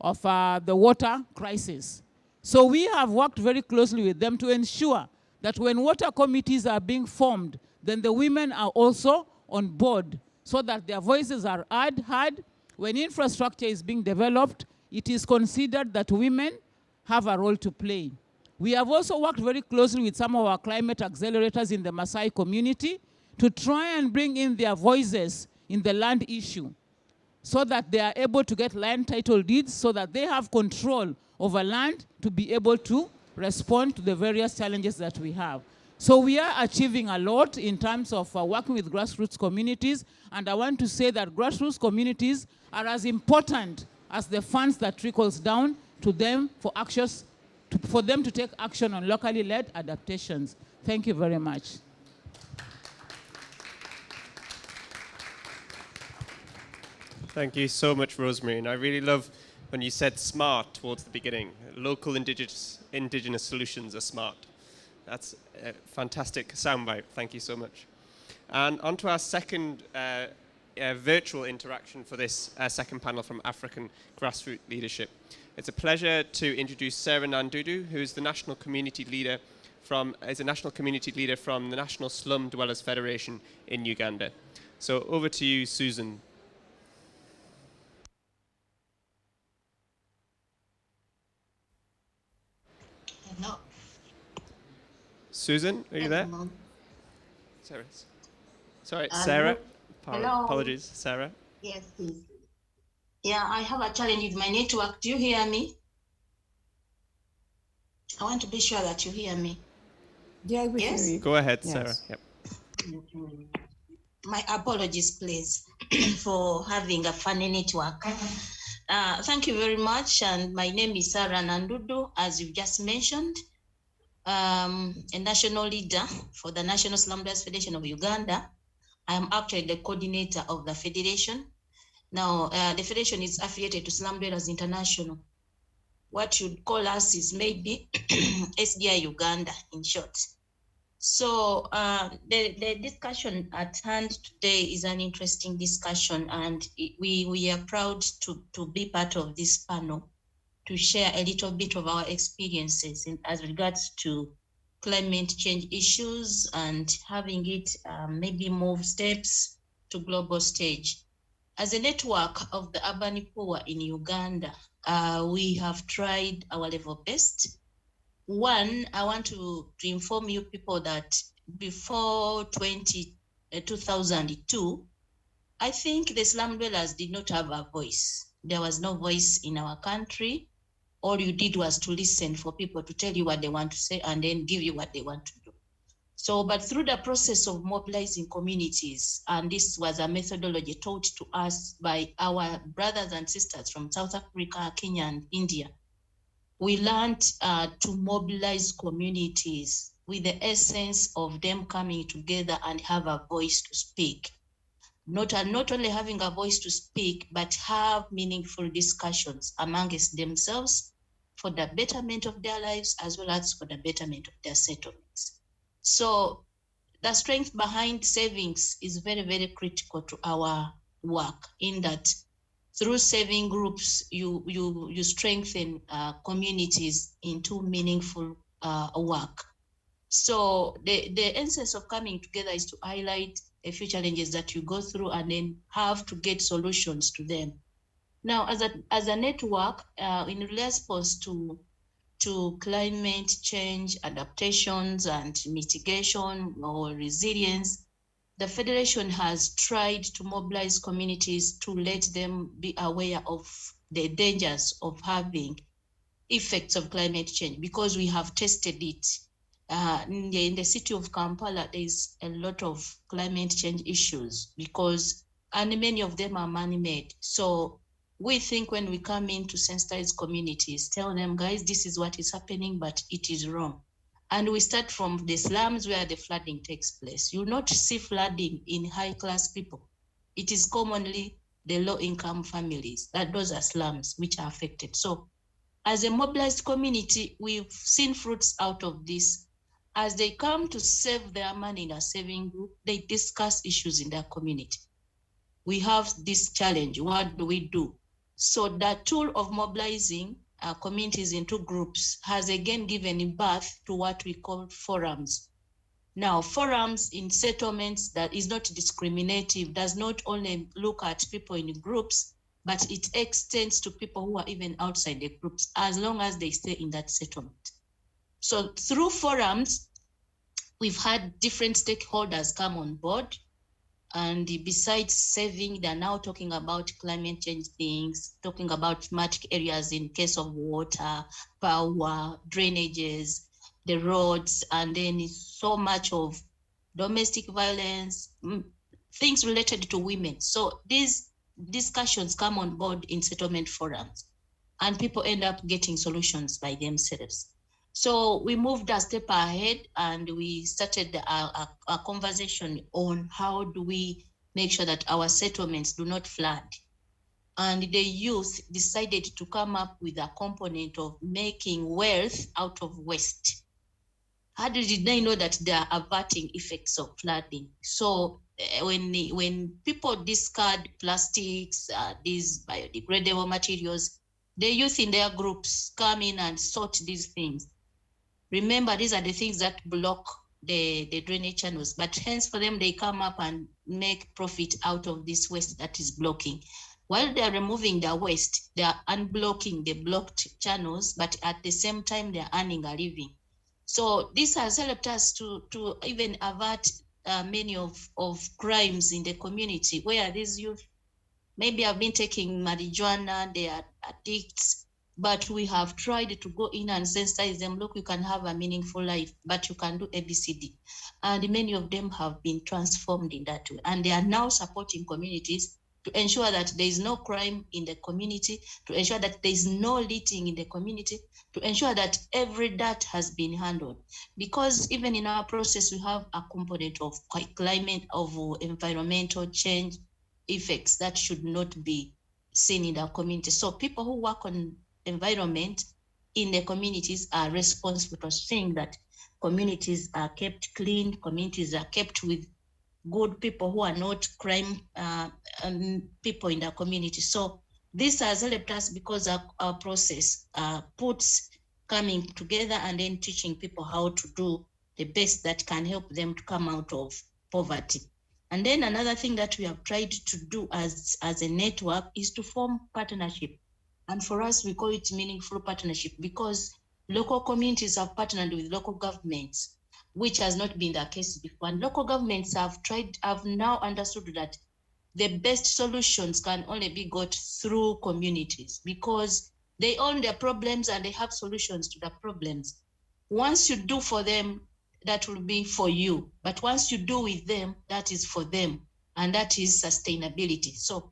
of the water crisis. So we have worked very closely with them to ensure that when water committees are being formed, then the women are also on board so that their voices are heard. When infrastructure is being developed, it is considered that women have a role to play. We have also worked very closely with some of our climate accelerators in the Maasai community to try and bring in their voices in the land issue so that they are able to get land title deeds so that they have control over land to be able to respond to the various challenges that we have. So we are achieving a lot in terms of working with grassroots communities, and I want to say that grassroots communities are as important as the funds that trickles down to them for actions, for them to take action on locally led adaptations. Thank you very much. Thank you so much, Rosemary. And I really love when you said smart towards the beginning. Local indigenous solutions are smart. That's a fantastic soundbite. Thank you so much. And on to our second virtual interaction for this second panel from African Grassroots Leadership. It's a pleasure to introduce Sarah Nandudu, who is the national community leader from the National Slum Dwellers Federation in Uganda. So over to you, Susan. Hello. Susan, are you there? Hello. Sorry, Hello. Sarah. Hello. Apologies, Sarah. Yes, please. Yeah, I have a challenge with my network. Do you hear me? I want to be sure that you hear me. Yeah, we Yes? hear you. Go ahead, Yes. Sarah. Yep. My apologies, please, for having a funny network. Thank you very much. And my name is Sarah Nandudu, as you just mentioned, a national leader for the National Slum Dwellers Federation of Uganda. I am actually the coordinator of the federation. Now, the federation is affiliated to Slum Dwellers International. What you'd call us is maybe SDI Uganda, in short. So the discussion at hand today is an interesting discussion, and we are proud to be part of this panel to share a little bit of our experiences as regards to climate change issues and having it maybe move steps to global stage. As a network of the urban poor in Uganda, we have tried our level best. One, I want to inform you people that before 2002, I think the slum dwellers did not have a voice. There was no voice in our country. All you did was to listen for people to tell you what they want to say and then give you what they want to do. So, but through the process of mobilizing communities, and this was a methodology taught to us by our brothers and sisters from South Africa, Kenya, and India, we learned to mobilize communities with the essence of them coming together and have a voice to speak. Not only having a voice to speak, but have meaningful discussions amongst themselves for the betterment of their lives as well as for the betterment of their settlements. So the strength behind savings is very, very critical to our work, in that through saving groups, you strengthen communities into meaningful work. So the essence of coming together is to highlight a few challenges that you go through and then have to get solutions to them. Now, as a network, in response to climate change, adaptations and mitigation or resilience, the Federation has tried to mobilize communities to let them be aware of the dangers of having effects of climate change, because we have tested it. In the city of Kampala, there's a lot of climate change issues and many of them are man-made. So we think when we come in to sensitize communities, tell them, guys, this is what is happening, but it is wrong. And we start from the slums where the flooding takes place. You will not see flooding in high-class people. It is commonly the low-income families, that those are slums which are affected. So as a mobilized community, we've seen fruits out of this. As they come to save their money in a saving group, they discuss issues in their community. We have this challenge, what do we do? So the tool of mobilizing communities into groups has again given birth to what we call forums. Now, forums in settlements that is not discriminative, does not only look at people in groups, but it extends to people who are even outside the groups, as long as they stay in that settlement. So through forums, we've had different stakeholders come on board. And besides saving, they're now talking about climate change things, talking about thematic areas in case of water, power, drainages, the roads, and then so much of domestic violence, things related to women. So these discussions come on board in settlement forums, and people end up getting solutions by themselves. So we moved a step ahead and we started a conversation on how do we make sure that our settlements do not flood. And the youth decided to come up with a component of making wealth out of waste. how did they know that they are averting effects of flooding? So when people discard plastics, these biodegradable materials, the youth in their groups come in and sort these things. Remember, these are the things that block the drainage channels, but hence for them, they come up and make profit out of this waste that is blocking. While they are removing the waste, they are unblocking the blocked channels, but at the same time, they are earning a living. So this has helped us to even avert many of crimes in the community, where these youth maybe have been taking marijuana, they are addicts, but we have tried to go in and sensitize them. Look, you can have a meaningful life, but you can do ABCD. And many of them have been transformed in that way. And they are now supporting communities to ensure that there is no crime in the community, to ensure that there is no littering in the community, to ensure that every dirt has been handled. Because even in our process, we have a component of climate, of environmental change effects that should not be seen in our community. So people who work on environment in the communities are responsible for seeing that communities are kept clean, communities are kept with good people who are not crime people in the community. So this has helped us because our process puts coming together and then teaching people how to do the best that can help them to come out of poverty. And then another thing that we have tried to do as a network is to form partnership. And for us, we call it meaningful partnership because local communities have partnered with local governments, which has not been the case before. And local governments have now understood that the best solutions can only be got through communities because they own their problems and they have solutions to the problems. Once you do for them, that will be for you. But once you do with them, that is for them. And that is sustainability. So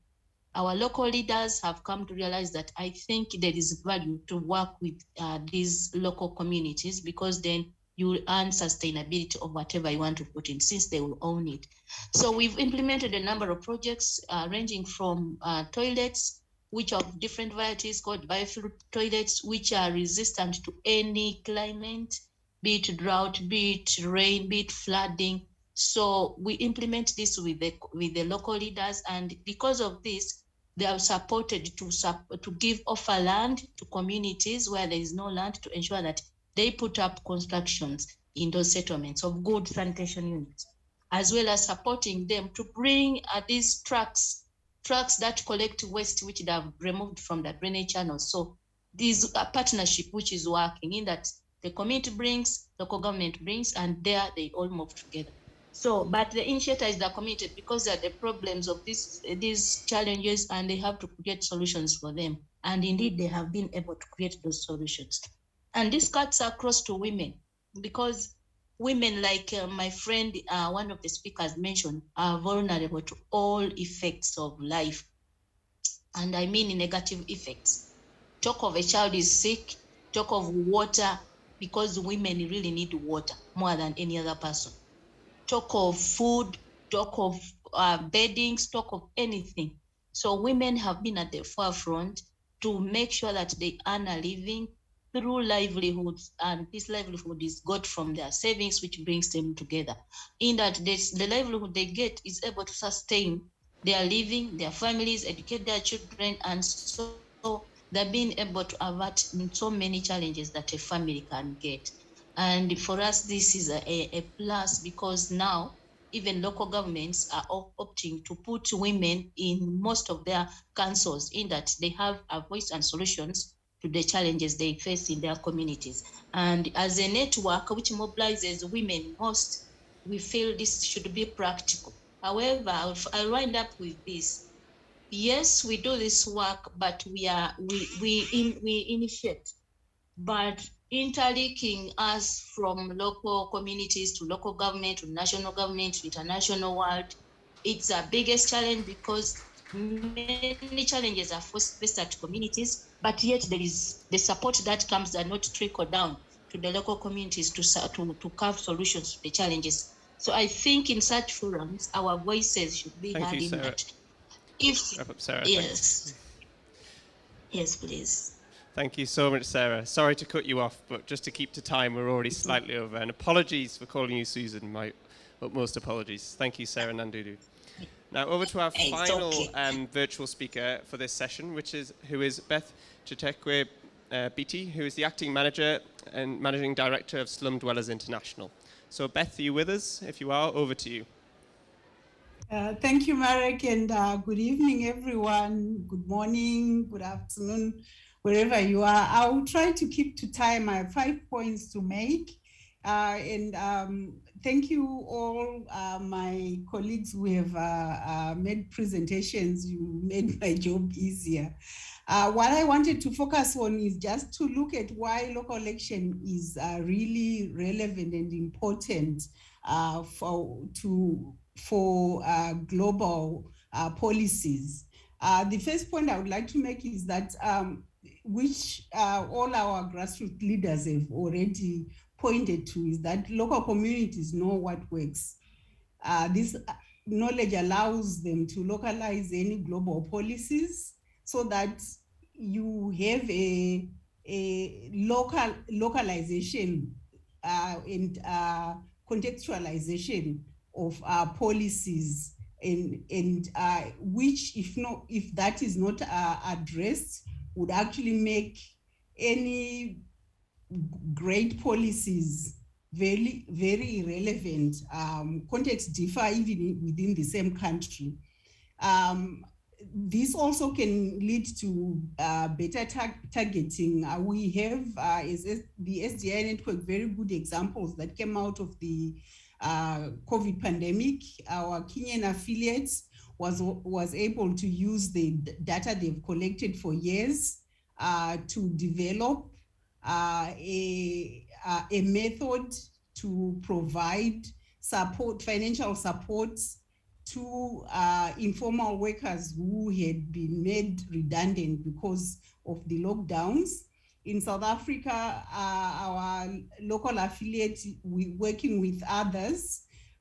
our local leaders have come to realize that I think there is value to work with these local communities because then you will earn sustainability of whatever you want to put in since they will own it. So we've implemented a number of projects ranging from toilets, which are of different varieties called biofuel toilets, which are resistant to any climate, be it drought, be it rain, be it flooding. So we implement this with the local leaders, and because of this, they are supported to give offer land to communities where there is no land to ensure that they put up constructions in those settlements of good sanitation units, as well as supporting them to bring these trucks that collect waste which they have removed from the drainage channels. So this partnership which is working in that the community brings, local government brings, and there they all move together. So, but the initiator is the community because there are the problems of these challenges and they have to create solutions for them. And indeed, they have been able to create those solutions. And this cuts across to women because women, like my friend, one of the speakers mentioned, are vulnerable to all effects of life. And I mean negative effects. Talk of a child is sick, talk of water, because women really need water more than any other person. Talk of food, talk of beddings, talk of anything. So women have been at the forefront to make sure that they earn a living through livelihoods, and this livelihood is got from their savings, which brings them together. In that the livelihood they get is able to sustain their living, their families, educate their children, and so they're being able to avert so many challenges that a family can get. And for us, this is a plus because now even local governments are opting to put women in most of their councils in that they have a voice and solutions to the challenges they face in their communities. And as a network which mobilizes women most, we feel this should be practical. However, I'll wind up with this. Yes, we do this work, but we initiate, but interlinking us from local communities to local government, to national government, to international world, it's our biggest challenge because many challenges are faced at communities, but yet there is the support that comes that not trickle down to the local communities to carve solutions to the challenges. So I think in such forums, our voices should be heard in that. Wrap up, Sarah. Yes. Thanks. Yes, please. Thank you so much, Sarah. Sorry to cut you off, but just to keep to time, we're already slightly over. And apologies for calling you Susan, my utmost apologies. Thank you, Sarah Nandudu. Now over to our It's final okay. virtual speaker for this session, who is Beth Chitekwe Biti, who is the Acting Manager and Managing Director of Slum Dwellers International. So Beth, are you with us? If you are, over to you. Thank you, Marek, and good evening, everyone. Good morning, good afternoon, wherever you are. I will try to keep to time. I have 5 points to make. Thank you all, my colleagues who have made presentations. You made my job easier. What I wanted to focus on is just to look at why local election is really relevant and important for global policies. The first point I would like to make is that which all our grassroots leaders have already pointed to, is that local communities know what works. This knowledge allows them to localize any global policies so that you have a localization and contextualization of policies, and which, if that is not addressed, would actually make any great policies very, very irrelevant. Contexts differ even within the same country. This also can lead to better targeting. We have the SDI network, very good examples that came out of the COVID pandemic. Our Kenyan affiliates was able to use the data they've collected for years to develop a method to provide support, financial support, to informal workers who had been made redundant because of the lockdowns. In South Africa, our local affiliate, working with others,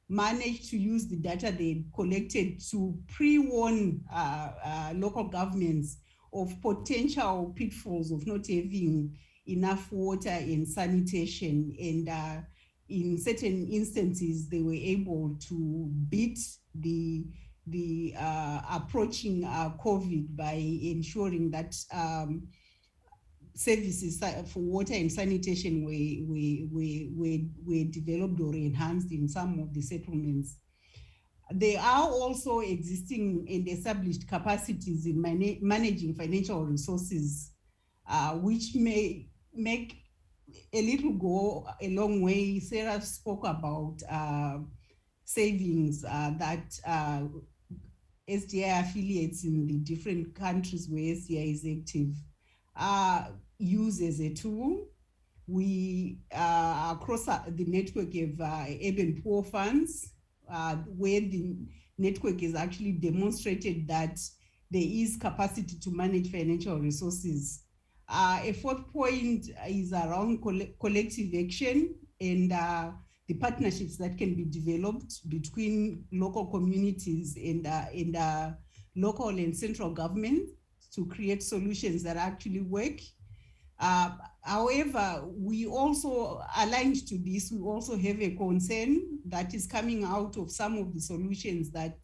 managed to use the data they collected to pre-warn local governments of potential pitfalls of not having enough water and sanitation. And in certain instances, they were able to beat the approaching COVID by ensuring that services for water and sanitation were developed or enhanced in some of the settlements. There are also existing and established capacities in managing financial resources, which may make a little go a long way. Sarah spoke about savings that SDI affiliates in the different countries where SDI is active use as a tool. We across the network have urban poor funds, where the network has actually demonstrated that there is capacity to manage financial resources. A fourth point is around collective action and the partnerships that can be developed between local communities and local and central government to create solutions that actually work. However, we also, aligned to this, we also have a concern that is coming out of some of the solutions that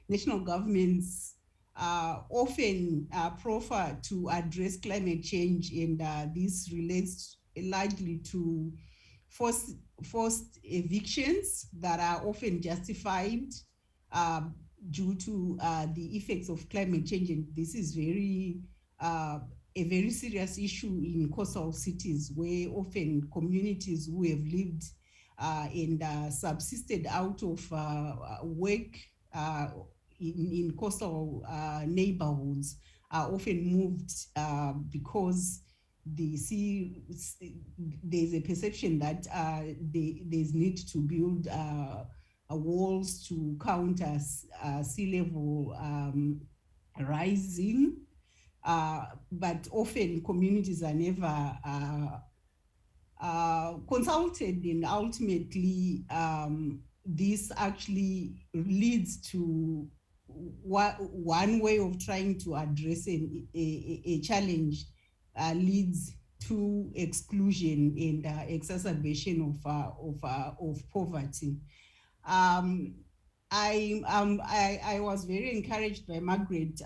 national governments often proffer to address climate change, and this relates largely to forced evictions that are often justified due to the effects of climate change. And this is a very serious issue in coastal cities, where often communities who have lived and subsisted out of work in coastal neighborhoods are often moved because there's a perception that there's need to build walls to counter sea level rising. But often communities are never consulted, and ultimately this actually leads to one way of trying to address a challenge leads to exclusion and exacerbation of poverty. I was very encouraged by Margaret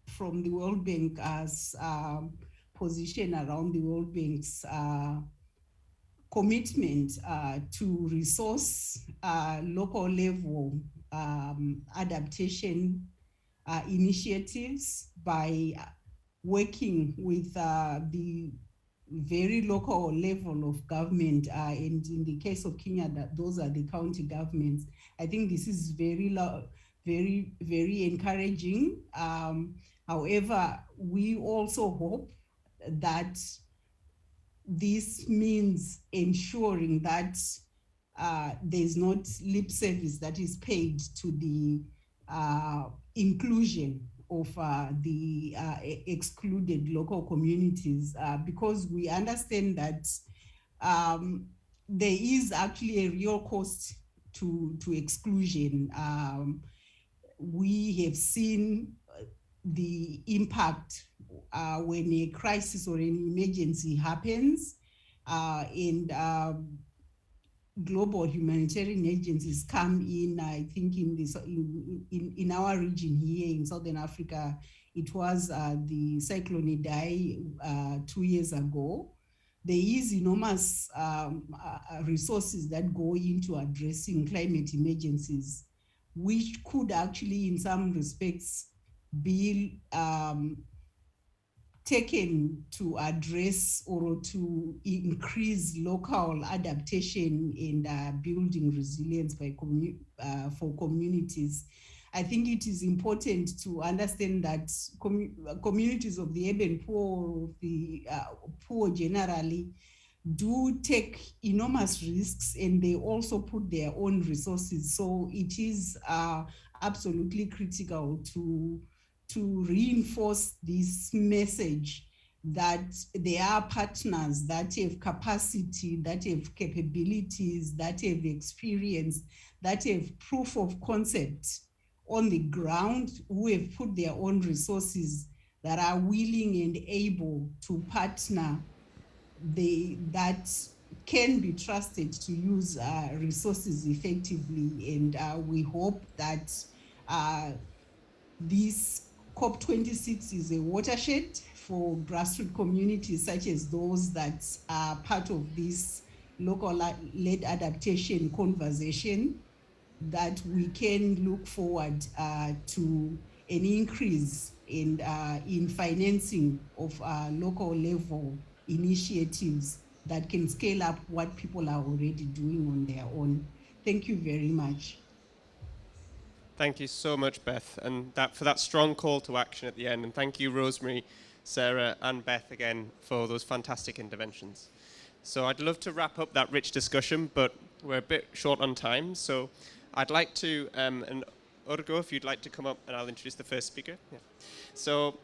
from the World Bank's position around the World Bank's commitment to resource local level adaptation initiatives by working with the very local level of government, and in the case of Kenya, those are the county governments. I think this is very encouraging. However, we also hope that this means ensuring that there's not lip service that is paid to the inclusion of the excluded local communities, because we understand that there is actually a real cost to exclusion. We have seen the impact when a crisis or an emergency happens, and global humanitarian agencies come in. I think in our region here in Southern Africa, it was the Cyclone Idai 2 years ago. There is enormous resources that go into addressing climate emergencies, which could actually, in some respects, be taken to address or to increase local adaptation and building resilience by for communities. I think it is important to understand that communities of the urban poor, the poor generally, do take enormous risks, and they also put their own resources. So it is absolutely critical to reinforce this message that there are partners that have capacity, that have capabilities, that have experience, that have proof of concept on the ground, who have put their own resources, that are willing and able to partner, that can be trusted to use resources effectively. And we hope that this COP26 is a watershed for grassroots communities such as those that are part of this local-led adaptation conversation, that we can look forward to an increase in financing of local level initiatives that can scale up what people are already doing on their own. Thank you very much. Thank you so much, Beth, and for that strong call to action at the end. And thank you, Rosemary, Sarah, and Beth again for those fantastic interventions. So I'd love to wrap up that rich discussion, but we're a bit short on time. So I'd like to, and Orgo, if you'd like to come up, and I'll introduce the first speaker. Yeah. So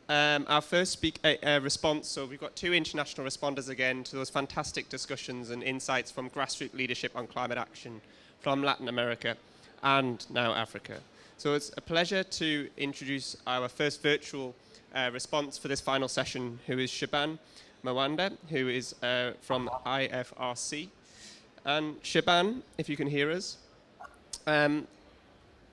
our first response, so we've got 2 international responders again to those fantastic discussions and insights from grassroots leadership on climate action from Latin America and now Africa. So it's a pleasure to introduce our first virtual response for this final session, who is Shaban Mwanda, who is from IFRC. And Shaban, if you can hear us,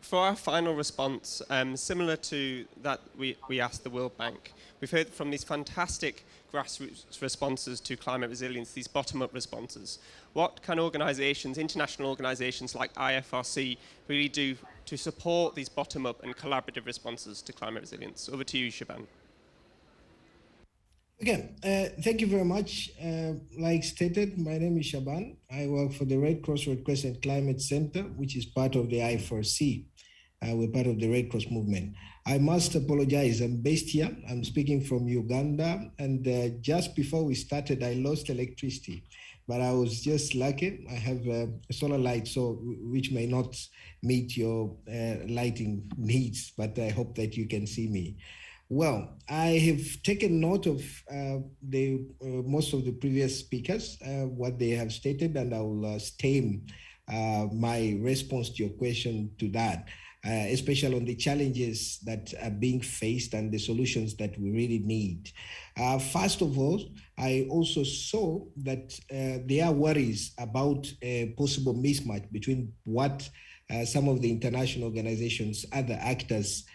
for our final response, similar to that we asked the World Bank, we've heard from these fantastic grassroots responses to climate resilience, these bottom-up responses. What can organizations, international organizations like IFRC, really do to support these bottom-up and collaborative responses to climate resilience? Over to you, Shaban. Okay, thank you very much. Like stated, my name is Shaban. I work for the Red Cross Red Crescent Climate Center, which is part of the IFRC. We're part of the Red Cross movement. I must apologize, I'm based here. I'm speaking from Uganda, and just before we started, I lost electricity, but I was just lucky. I have a solar light, so which may not meet your lighting needs, but I hope that you can see me. Well, I have taken note of most of the previous speakers, what they have stated, and I will stem my response to your question to that. especially on the challenges that are being faced and the solutions that we really need. First of all, I also saw that there are worries about a possible mismatch between what some of the international organizations, other actors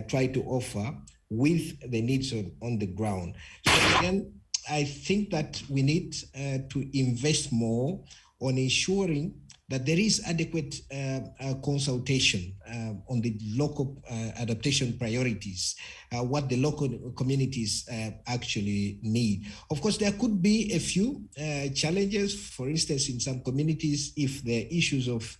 try to offer with the needs on the ground. So again, I think that we need to invest more on ensuring that there is adequate consultation on the local adaptation priorities, what the local communities actually need. Of course, there could be a few challenges, for instance, in some communities, if the issues of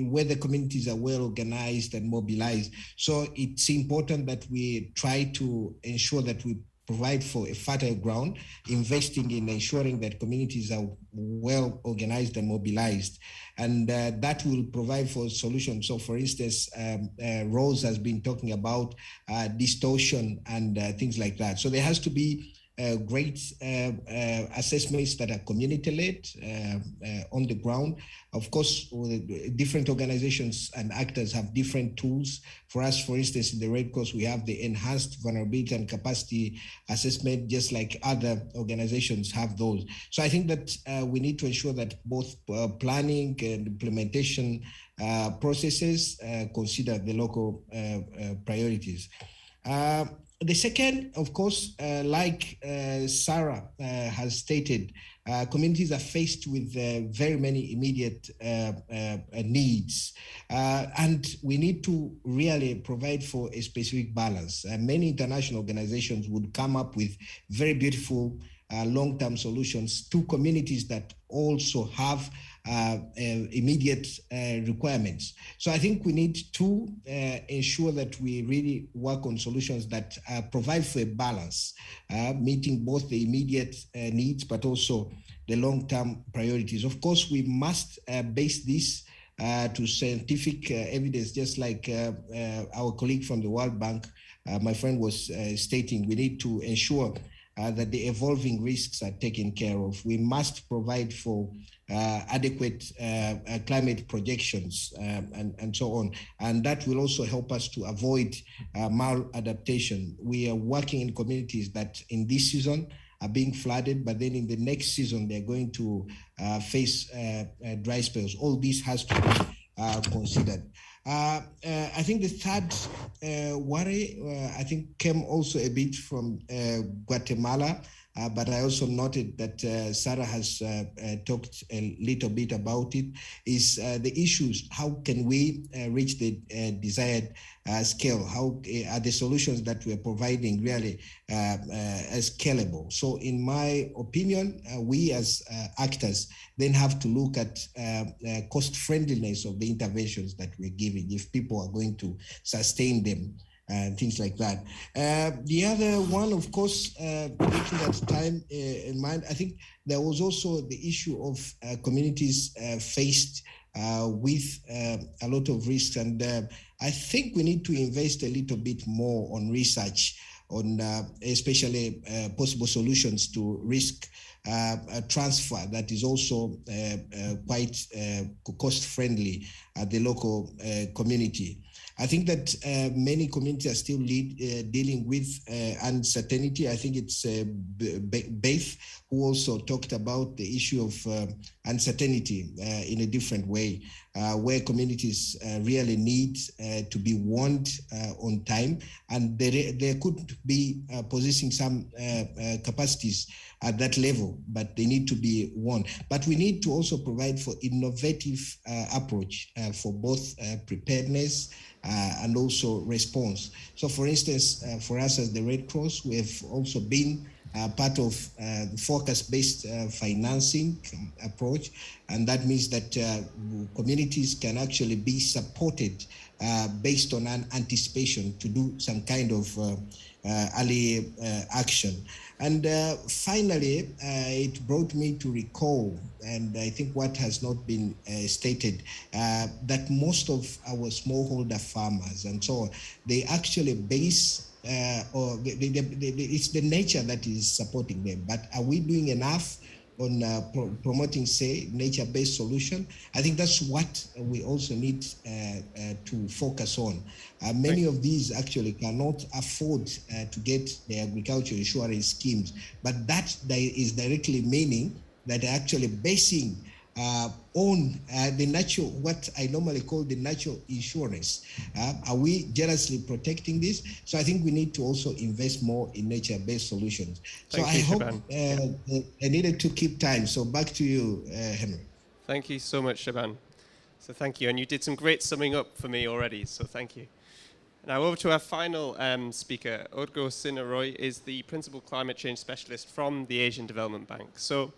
whether communities are well organized and mobilized. So it's important that we try to ensure that we provide for a fertile ground, investing in ensuring that communities are well organized and mobilized. And that will provide for solutions. So for instance, Rose has been talking about distortion and things like that. So there has to be great assessments that are community-led on the ground. Of course, different organizations and actors have different tools. For us, for instance, in the Red Cross, we have the enhanced vulnerability and capacity assessment, just like other organizations have those. So I think that we need to ensure that both planning and implementation processes consider the local priorities. The second, of course, like Sarah has stated, communities are faced with very many immediate needs. And we need to really provide for a specific balance. Many international organizations would come up with very beautiful long-term solutions to communities that also have immediate requirements. So I think we need to ensure that we really work on solutions that provide for a balance, meeting both the immediate needs, but also the long-term priorities. Of course, we must base this to scientific evidence, just like our colleague from the World Bank, my friend was stating. We need to ensure that the evolving risks are taken care of. We must provide for adequate climate projections and so on. And that will also help us to avoid maladaptation. We are working in communities that in this season are being flooded, but then in the next season, they're going to face dry spells. All this has to be considered. I think the third worry, I think, came also a bit from Guatemala, but I also noted that Sarah has talked a little bit about it, is the issues. How can we reach the desired scale? How are the solutions that we're providing really scalable? So in my opinion, we as actors then have to look at cost friendliness of the interventions that we're giving, if people are going to sustain them and things like that. The other one, of course, looking at time in mind, I think there was also the issue of communities faced with a lot of risks. And I think we need to invest a little bit more on research, on especially possible solutions to risk transfer that is also quite cost friendly at the local community. I think that many communities are still dealing with uncertainty. I think it's Beth who also talked about the issue of uncertainty in a different way, where communities really need to be warned on time, and there could be possessing some capacities at that level, but they need to be warned. But we need to also provide for innovative approach for both preparedness and also response. So for instance, for us as the Red Cross, we have also been part of the focus-based financing approach. And that means that communities can actually be supported based on an anticipation to do some kind of early action. And finally, it brought me to recall, and I think what has not been stated, that most of our smallholder farmers and so on, they actually base, or it's the nature that is supporting them. But are we doing enough promoting, say, nature-based solution. I think that's what we also need to focus on. Many of these actually cannot afford to get the agricultural insurance schemes, but that is directly meaning that they're actually basing on the natural, what I normally call the natural insurance. Are we generously protecting this? So I think we need to also invest more in nature-based solutions. So I hope I needed to keep time. So back to you, Henry. Thank you so much, Shaban. So thank you. And you did some great summing up for me already, so thank you. Now over to our final speaker. Orgo Cineroy is the Principal Climate Change Specialist from the Asian Development Bank. So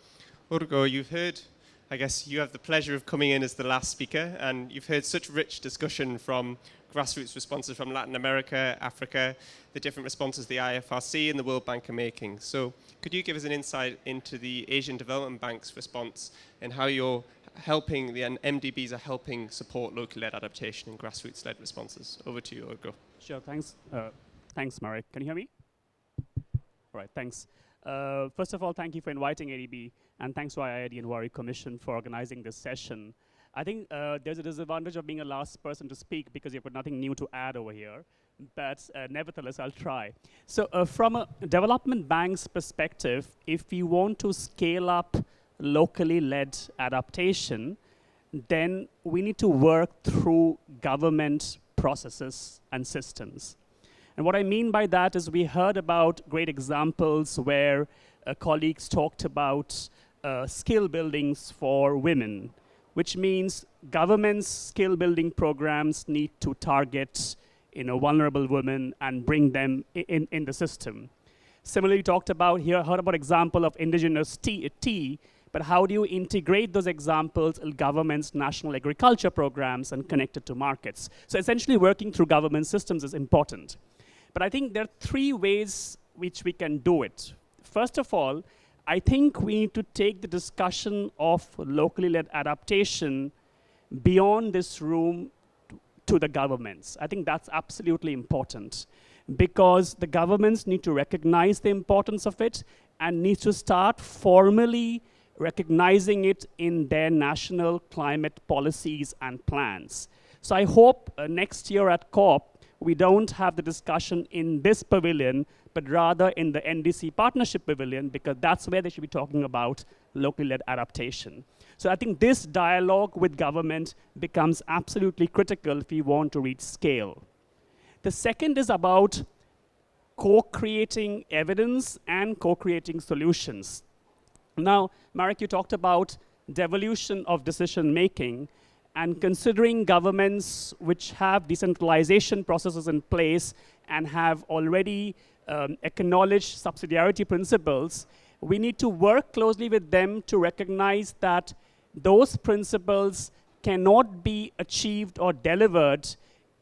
Orgo, you've heard, I guess you have the pleasure of coming in as the last speaker, and you've heard such rich discussion from grassroots responses from Latin America, Africa, the different responses the IFRC and the World Bank are making. So could you give us an insight into the Asian Development Bank's response and how you're helping, the MDBs are helping support locally led adaptation and grassroots led responses? Over to you, Orgo. Sure, thanks. Thanks, Marek. Can you hear me? All right, thanks. First of all, thank you for inviting ADB, and thanks to IIED and Huairou Commission for organizing this session. I think there's a disadvantage of being a last person to speak because you've got nothing new to add over here, but nevertheless, I'll try. So from a development bank's perspective, if we want to scale up locally led adaptation, then we need to work through government processes and systems. And what I mean by that is we heard about great examples where colleagues talked about skill buildings for women, which means government's skill building programs need to target vulnerable women and bring them in the system. Similarly, heard about example of indigenous tea, but how do you integrate those examples in government's national agriculture programs and connect it to markets? So essentially working through government systems is important. But I think there are three ways which we can do it. First of all, I think we need to take the discussion of locally led adaptation beyond this room to the governments. I think that's absolutely important because the governments need to recognize the importance of it and need to start formally recognizing it in their national climate policies and plans. So I hope next year at COP, we don't have the discussion in this pavilion, but rather in the NDC Partnership Pavilion, because that's where they should be talking about locally led adaptation. So I think this dialogue with government becomes absolutely critical if we want to reach scale. The second is about co-creating evidence and co-creating solutions. Now, Marek, you talked about devolution of decision-making, and considering governments which have decentralization processes in place and have already acknowledged subsidiarity principles, we need to work closely with them to recognize that those principles cannot be achieved or delivered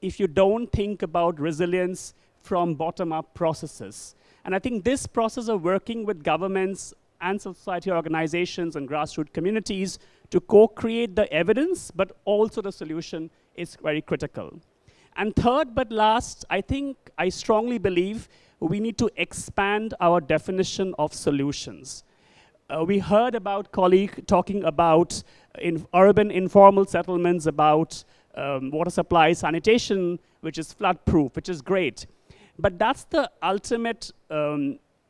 if you don't think about resilience from bottom-up processes. And I think this process of working with governments and society organizations and grassroots communities to co-create the evidence, but also the solution is very critical. And third but last, I strongly believe we need to expand our definition of solutions. We heard about colleague talking about urban informal settlements, about water supply, sanitation, which is flood-proof, which is great. But that's the ultimate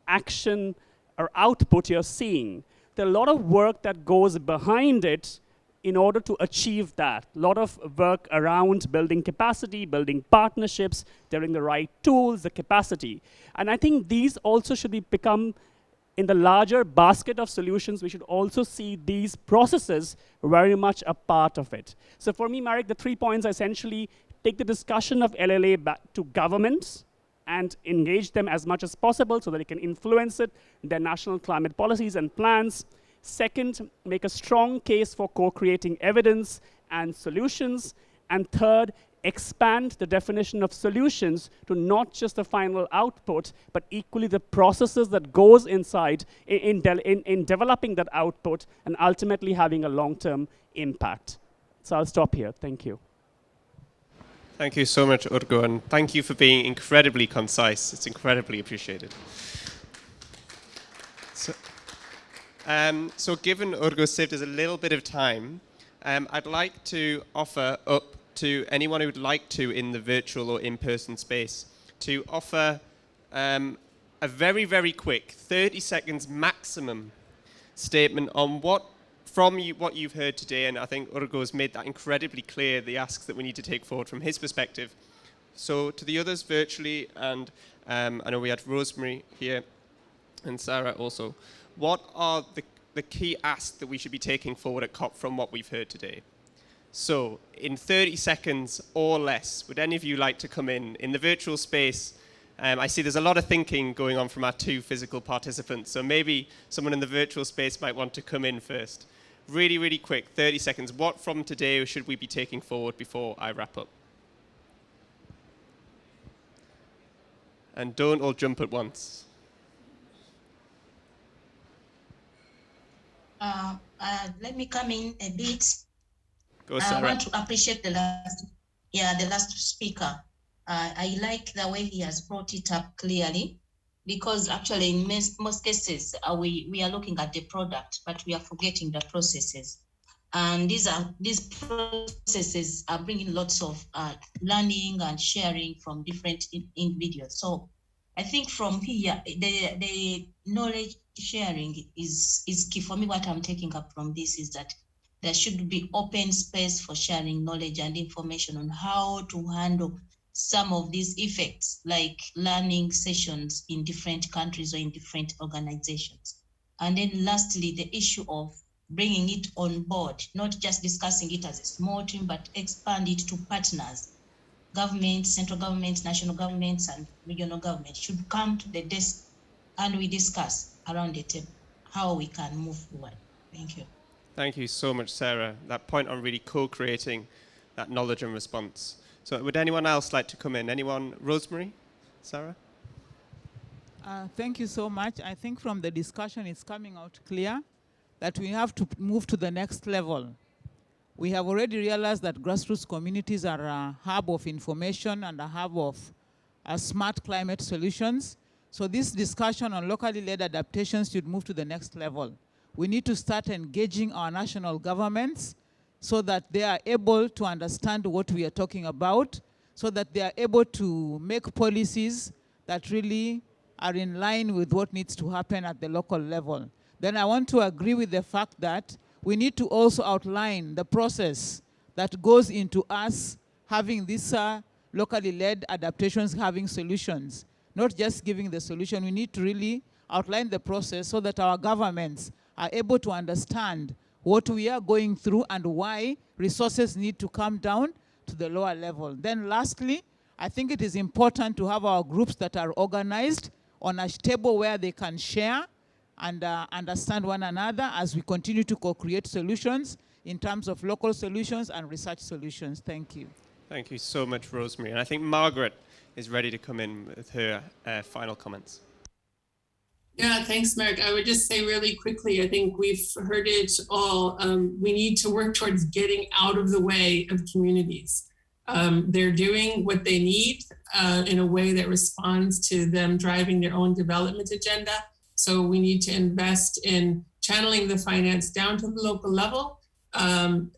action or output you're seeing. There are a lot of work that goes behind it in order to achieve that. A lot of work around building capacity, building partnerships, getting the right tools, the capacity. And I think these also should become, in the larger basket of solutions, we should also see these processes very much a part of it. So for me, Marek, the 3 points are essentially take the discussion of LLA back to governments and engage them as much as possible so that they can influence it, their national climate policies and plans. Second, make a strong case for co-creating evidence and solutions. And third, expand the definition of solutions to not just the final output, but equally the processes that goes inside in developing that output and ultimately having a long-term impact. So I'll stop here. Thank you. Thank you so much, Orgo, and thank you for being incredibly concise. It's incredibly appreciated. So given Orgo saved us a little bit of time, I'd like to offer up to anyone who would like to in the virtual or in-person space to offer a very, very quick, 30 seconds maximum statement on what you've heard today, and I think Orgo has made that incredibly clear, the asks that we need to take forward from his perspective. So to the others virtually, and I know we had Rosemary here and Sarah also, what are the key asks that we should be taking forward at COP from what we've heard today? So in 30 seconds or less, would any of you like to come in the virtual space? I see there's a lot of thinking going on from our two physical participants, so maybe someone in the virtual space might want to come in first. Really, really quick, 30 seconds. What from today should we be taking forward before I wrap up? And don't all jump at once. Let me come in a bit. Go, Sarah. I want to appreciate the last speaker. I like the way he has brought it up clearly, because actually in most cases we are looking at the product, but we are forgetting the processes. And these processes are bringing lots of learning and sharing from different individuals. So I think from here, the knowledge sharing is key. For me, what I'm taking up from this is that there should be open space for sharing knowledge and information on how to handle some of these effects, like learning sessions in different countries or in different organizations. And then lastly, the issue of bringing it on board, not just discussing it as a small team, but expand it to partners. Governments, central governments, national governments, and regional governments should come to the desk and we discuss around the table how we can move forward. Thank you. Thank you so much, Sarah. That point on really co-creating that knowledge and response. So would anyone else like to come in? Anyone? Rosemary? Sarah? Thank you so much. I think from the discussion it's coming out clear that we have to move to the next level. We have already realized that grassroots communities are a hub of information and a hub of smart climate solutions. So this discussion on locally led adaptations should move to the next level. We need to start engaging our national governments so that they are able to understand what we are talking about, so that they are able to make policies that really are in line with what needs to happen at the local level. Then I want to agree with the fact that we need to also outline the process that goes into us having these locally led adaptations, having solutions, not just giving the solution. We need to really outline the process so that our governments are able to understand what we are going through and why resources need to come down to the lower level. Then lastly, I think it is important to have our groups that are organized on a table where they can share and understand one another as we continue to co-create solutions in terms of local solutions and research solutions. Thank you. Thank you so much, Rosemary. And I think Margaret is ready to come in with her final comments. Yeah, thanks, Mark. I would just say really quickly, I think we've heard it all. We need to work towards getting out of the way of communities. They're doing what they need in a way that responds to them driving their own development agenda. So we need to invest in channeling the finance down to the local level and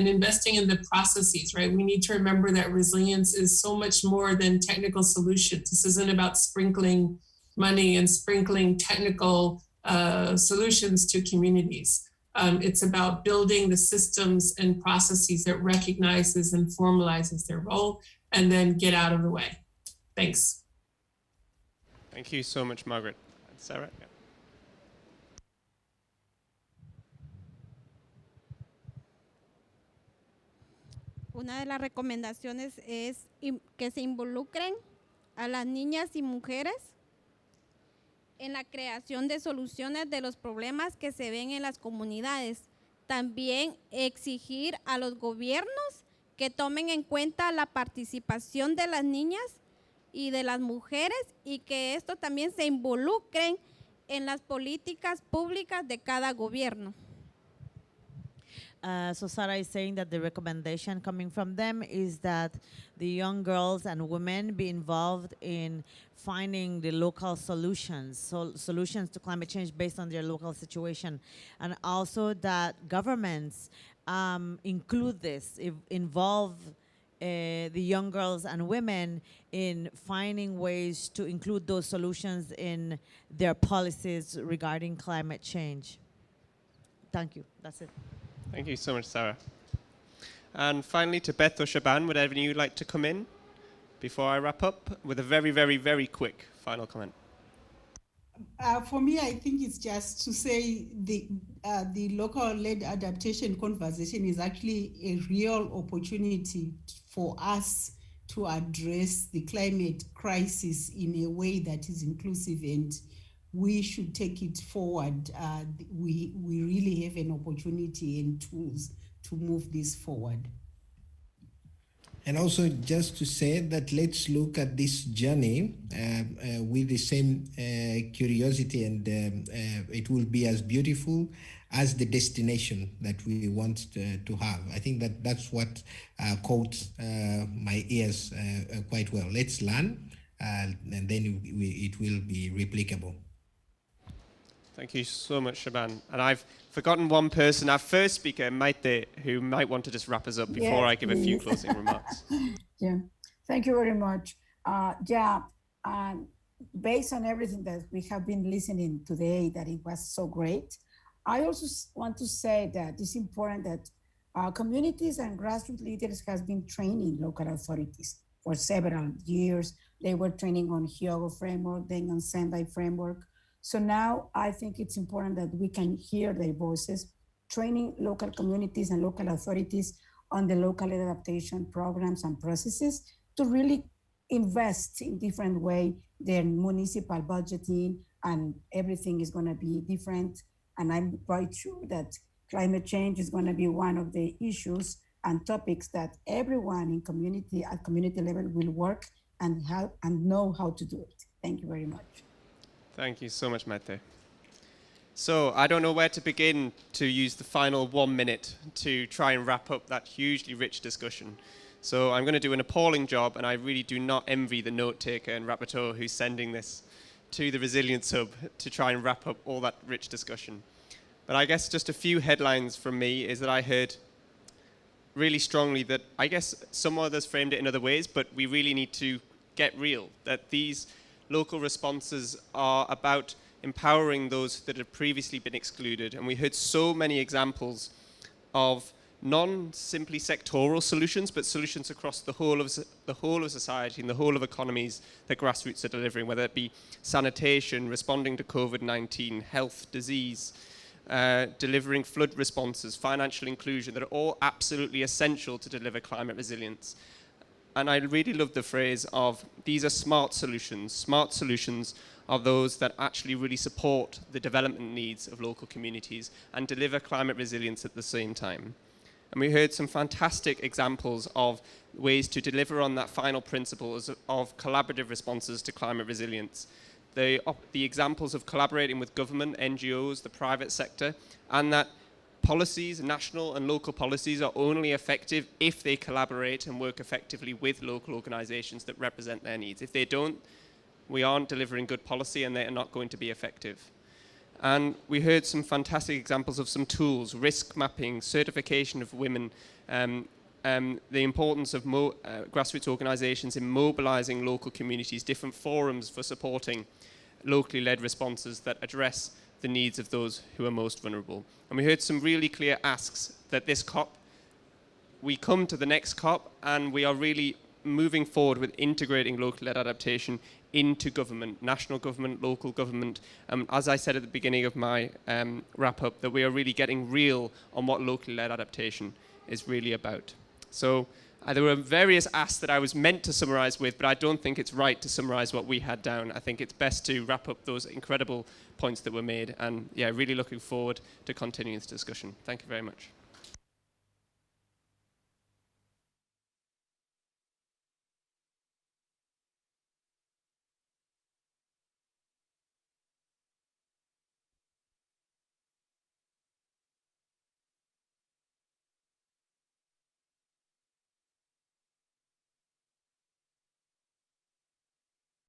investing in the processes, right? We need to remember that resilience is so much more than technical solutions. This isn't about sprinkling money and sprinkling technical solutions to communities. It's about building the systems and processes that recognizes and formalizes their role, and then get out of the way. Thanks. Thank you so much, Margaret. Sarah? Yeah. Una de las recomendaciones es que se involucren a las niñas y mujeres en la creación de soluciones de los problemas que se ven en las comunidades. También exigir a los gobiernos que tomen en cuenta la participación de las niñas y de las mujeres y que esto también se involucren en las políticas públicas de cada gobierno. So Sarah is saying that the recommendation coming from them is that the young girls and women be involved in finding the local solutions, so solutions to climate change based on their local situation, and also that governments include this, involve the young girls and women in finding ways to include those solutions in their policies regarding climate change. Thank you. That's it. Thank you so much, Sarah. And finally, to Beth or Shaban, would any of you like to come in before I wrap up with a very, very, very quick final comment? For me, I think it's just to say the local-led adaptation conversation is actually a real opportunity for us to address the climate crisis in a way that is inclusive, and we should take it forward. We really have an opportunity and tools to move this forward. And also just to say that let's look at this journey with the same curiosity, and it will be as beautiful as the destination that we want to have. I think that that's what caught my ears quite well. Let's learn, and then it will be replicable. Thank you so much, Shaban. And I've forgotten one person, our first speaker, Maite, who might want to just wrap us up before I give a few closing remarks. Yeah, thank you very much. Based on everything that we have been listening today, that it was so great, I also want to say that it's important that communities and grassroots leaders has been training local authorities for several years. They were training on Huairou framework, then on Sendai framework. So now I think it's important that we can hear their voices, training local communities and local authorities on the local adaptation programs and processes to really invest in different way their municipal budgeting, and everything is going to be different. And I'm quite sure that climate change is going to be one of the issues and topics that everyone in community at community level will work and know how to do it. Thank you very much. Thank you so much, Maite. So I don't know where to begin to use the final 1 minute to try and wrap up that hugely rich discussion. So I'm going to do an appalling job, and I really do not envy the note taker and rapporteur who's sending this to the Resilience Hub to try and wrap up all that rich discussion. But I guess just a few headlines from me is that I heard really strongly that, I guess some others framed it in other ways, but we really need to get real, that these local responses are about empowering those that have previously been excluded. And we heard so many examples of non-simply sectoral solutions, but solutions across the whole of society and the whole of economies that grassroots are delivering, whether it be sanitation, responding to COVID-19, health, disease, delivering flood responses, financial inclusion, that are all absolutely essential to deliver climate resilience. And I really love the phrase of, these are smart solutions. Smart solutions are those that actually really support the development needs of local communities and deliver climate resilience at the same time. And we heard some fantastic examples of ways to deliver on that final principle of collaborative responses to climate resilience. The examples of collaborating with government, NGOs, the private sector, and that policies, national and local policies, are only effective if they collaborate and work effectively with local organizations that represent their needs. If they don't, we aren't delivering good policy and they're not going to be effective. And we heard some fantastic examples of some tools, risk mapping, certification of women, the importance of grassroots organizations in mobilizing local communities, different forums for supporting locally led responses that address the needs of those who are most vulnerable. And we heard some really clear asks that this COP, we come to the next COP and we are really moving forward with integrating local led adaptation into government, national government, local government. As I said at the beginning of my wrap up, that we are really getting real on what locally led adaptation is really about. So there were various asks that I was meant to summarize with, but I don't think it's right to summarize what we had down. I think it's best to wrap up those incredible points that were made. And yeah, really looking forward to continuing this discussion. Thank you very much.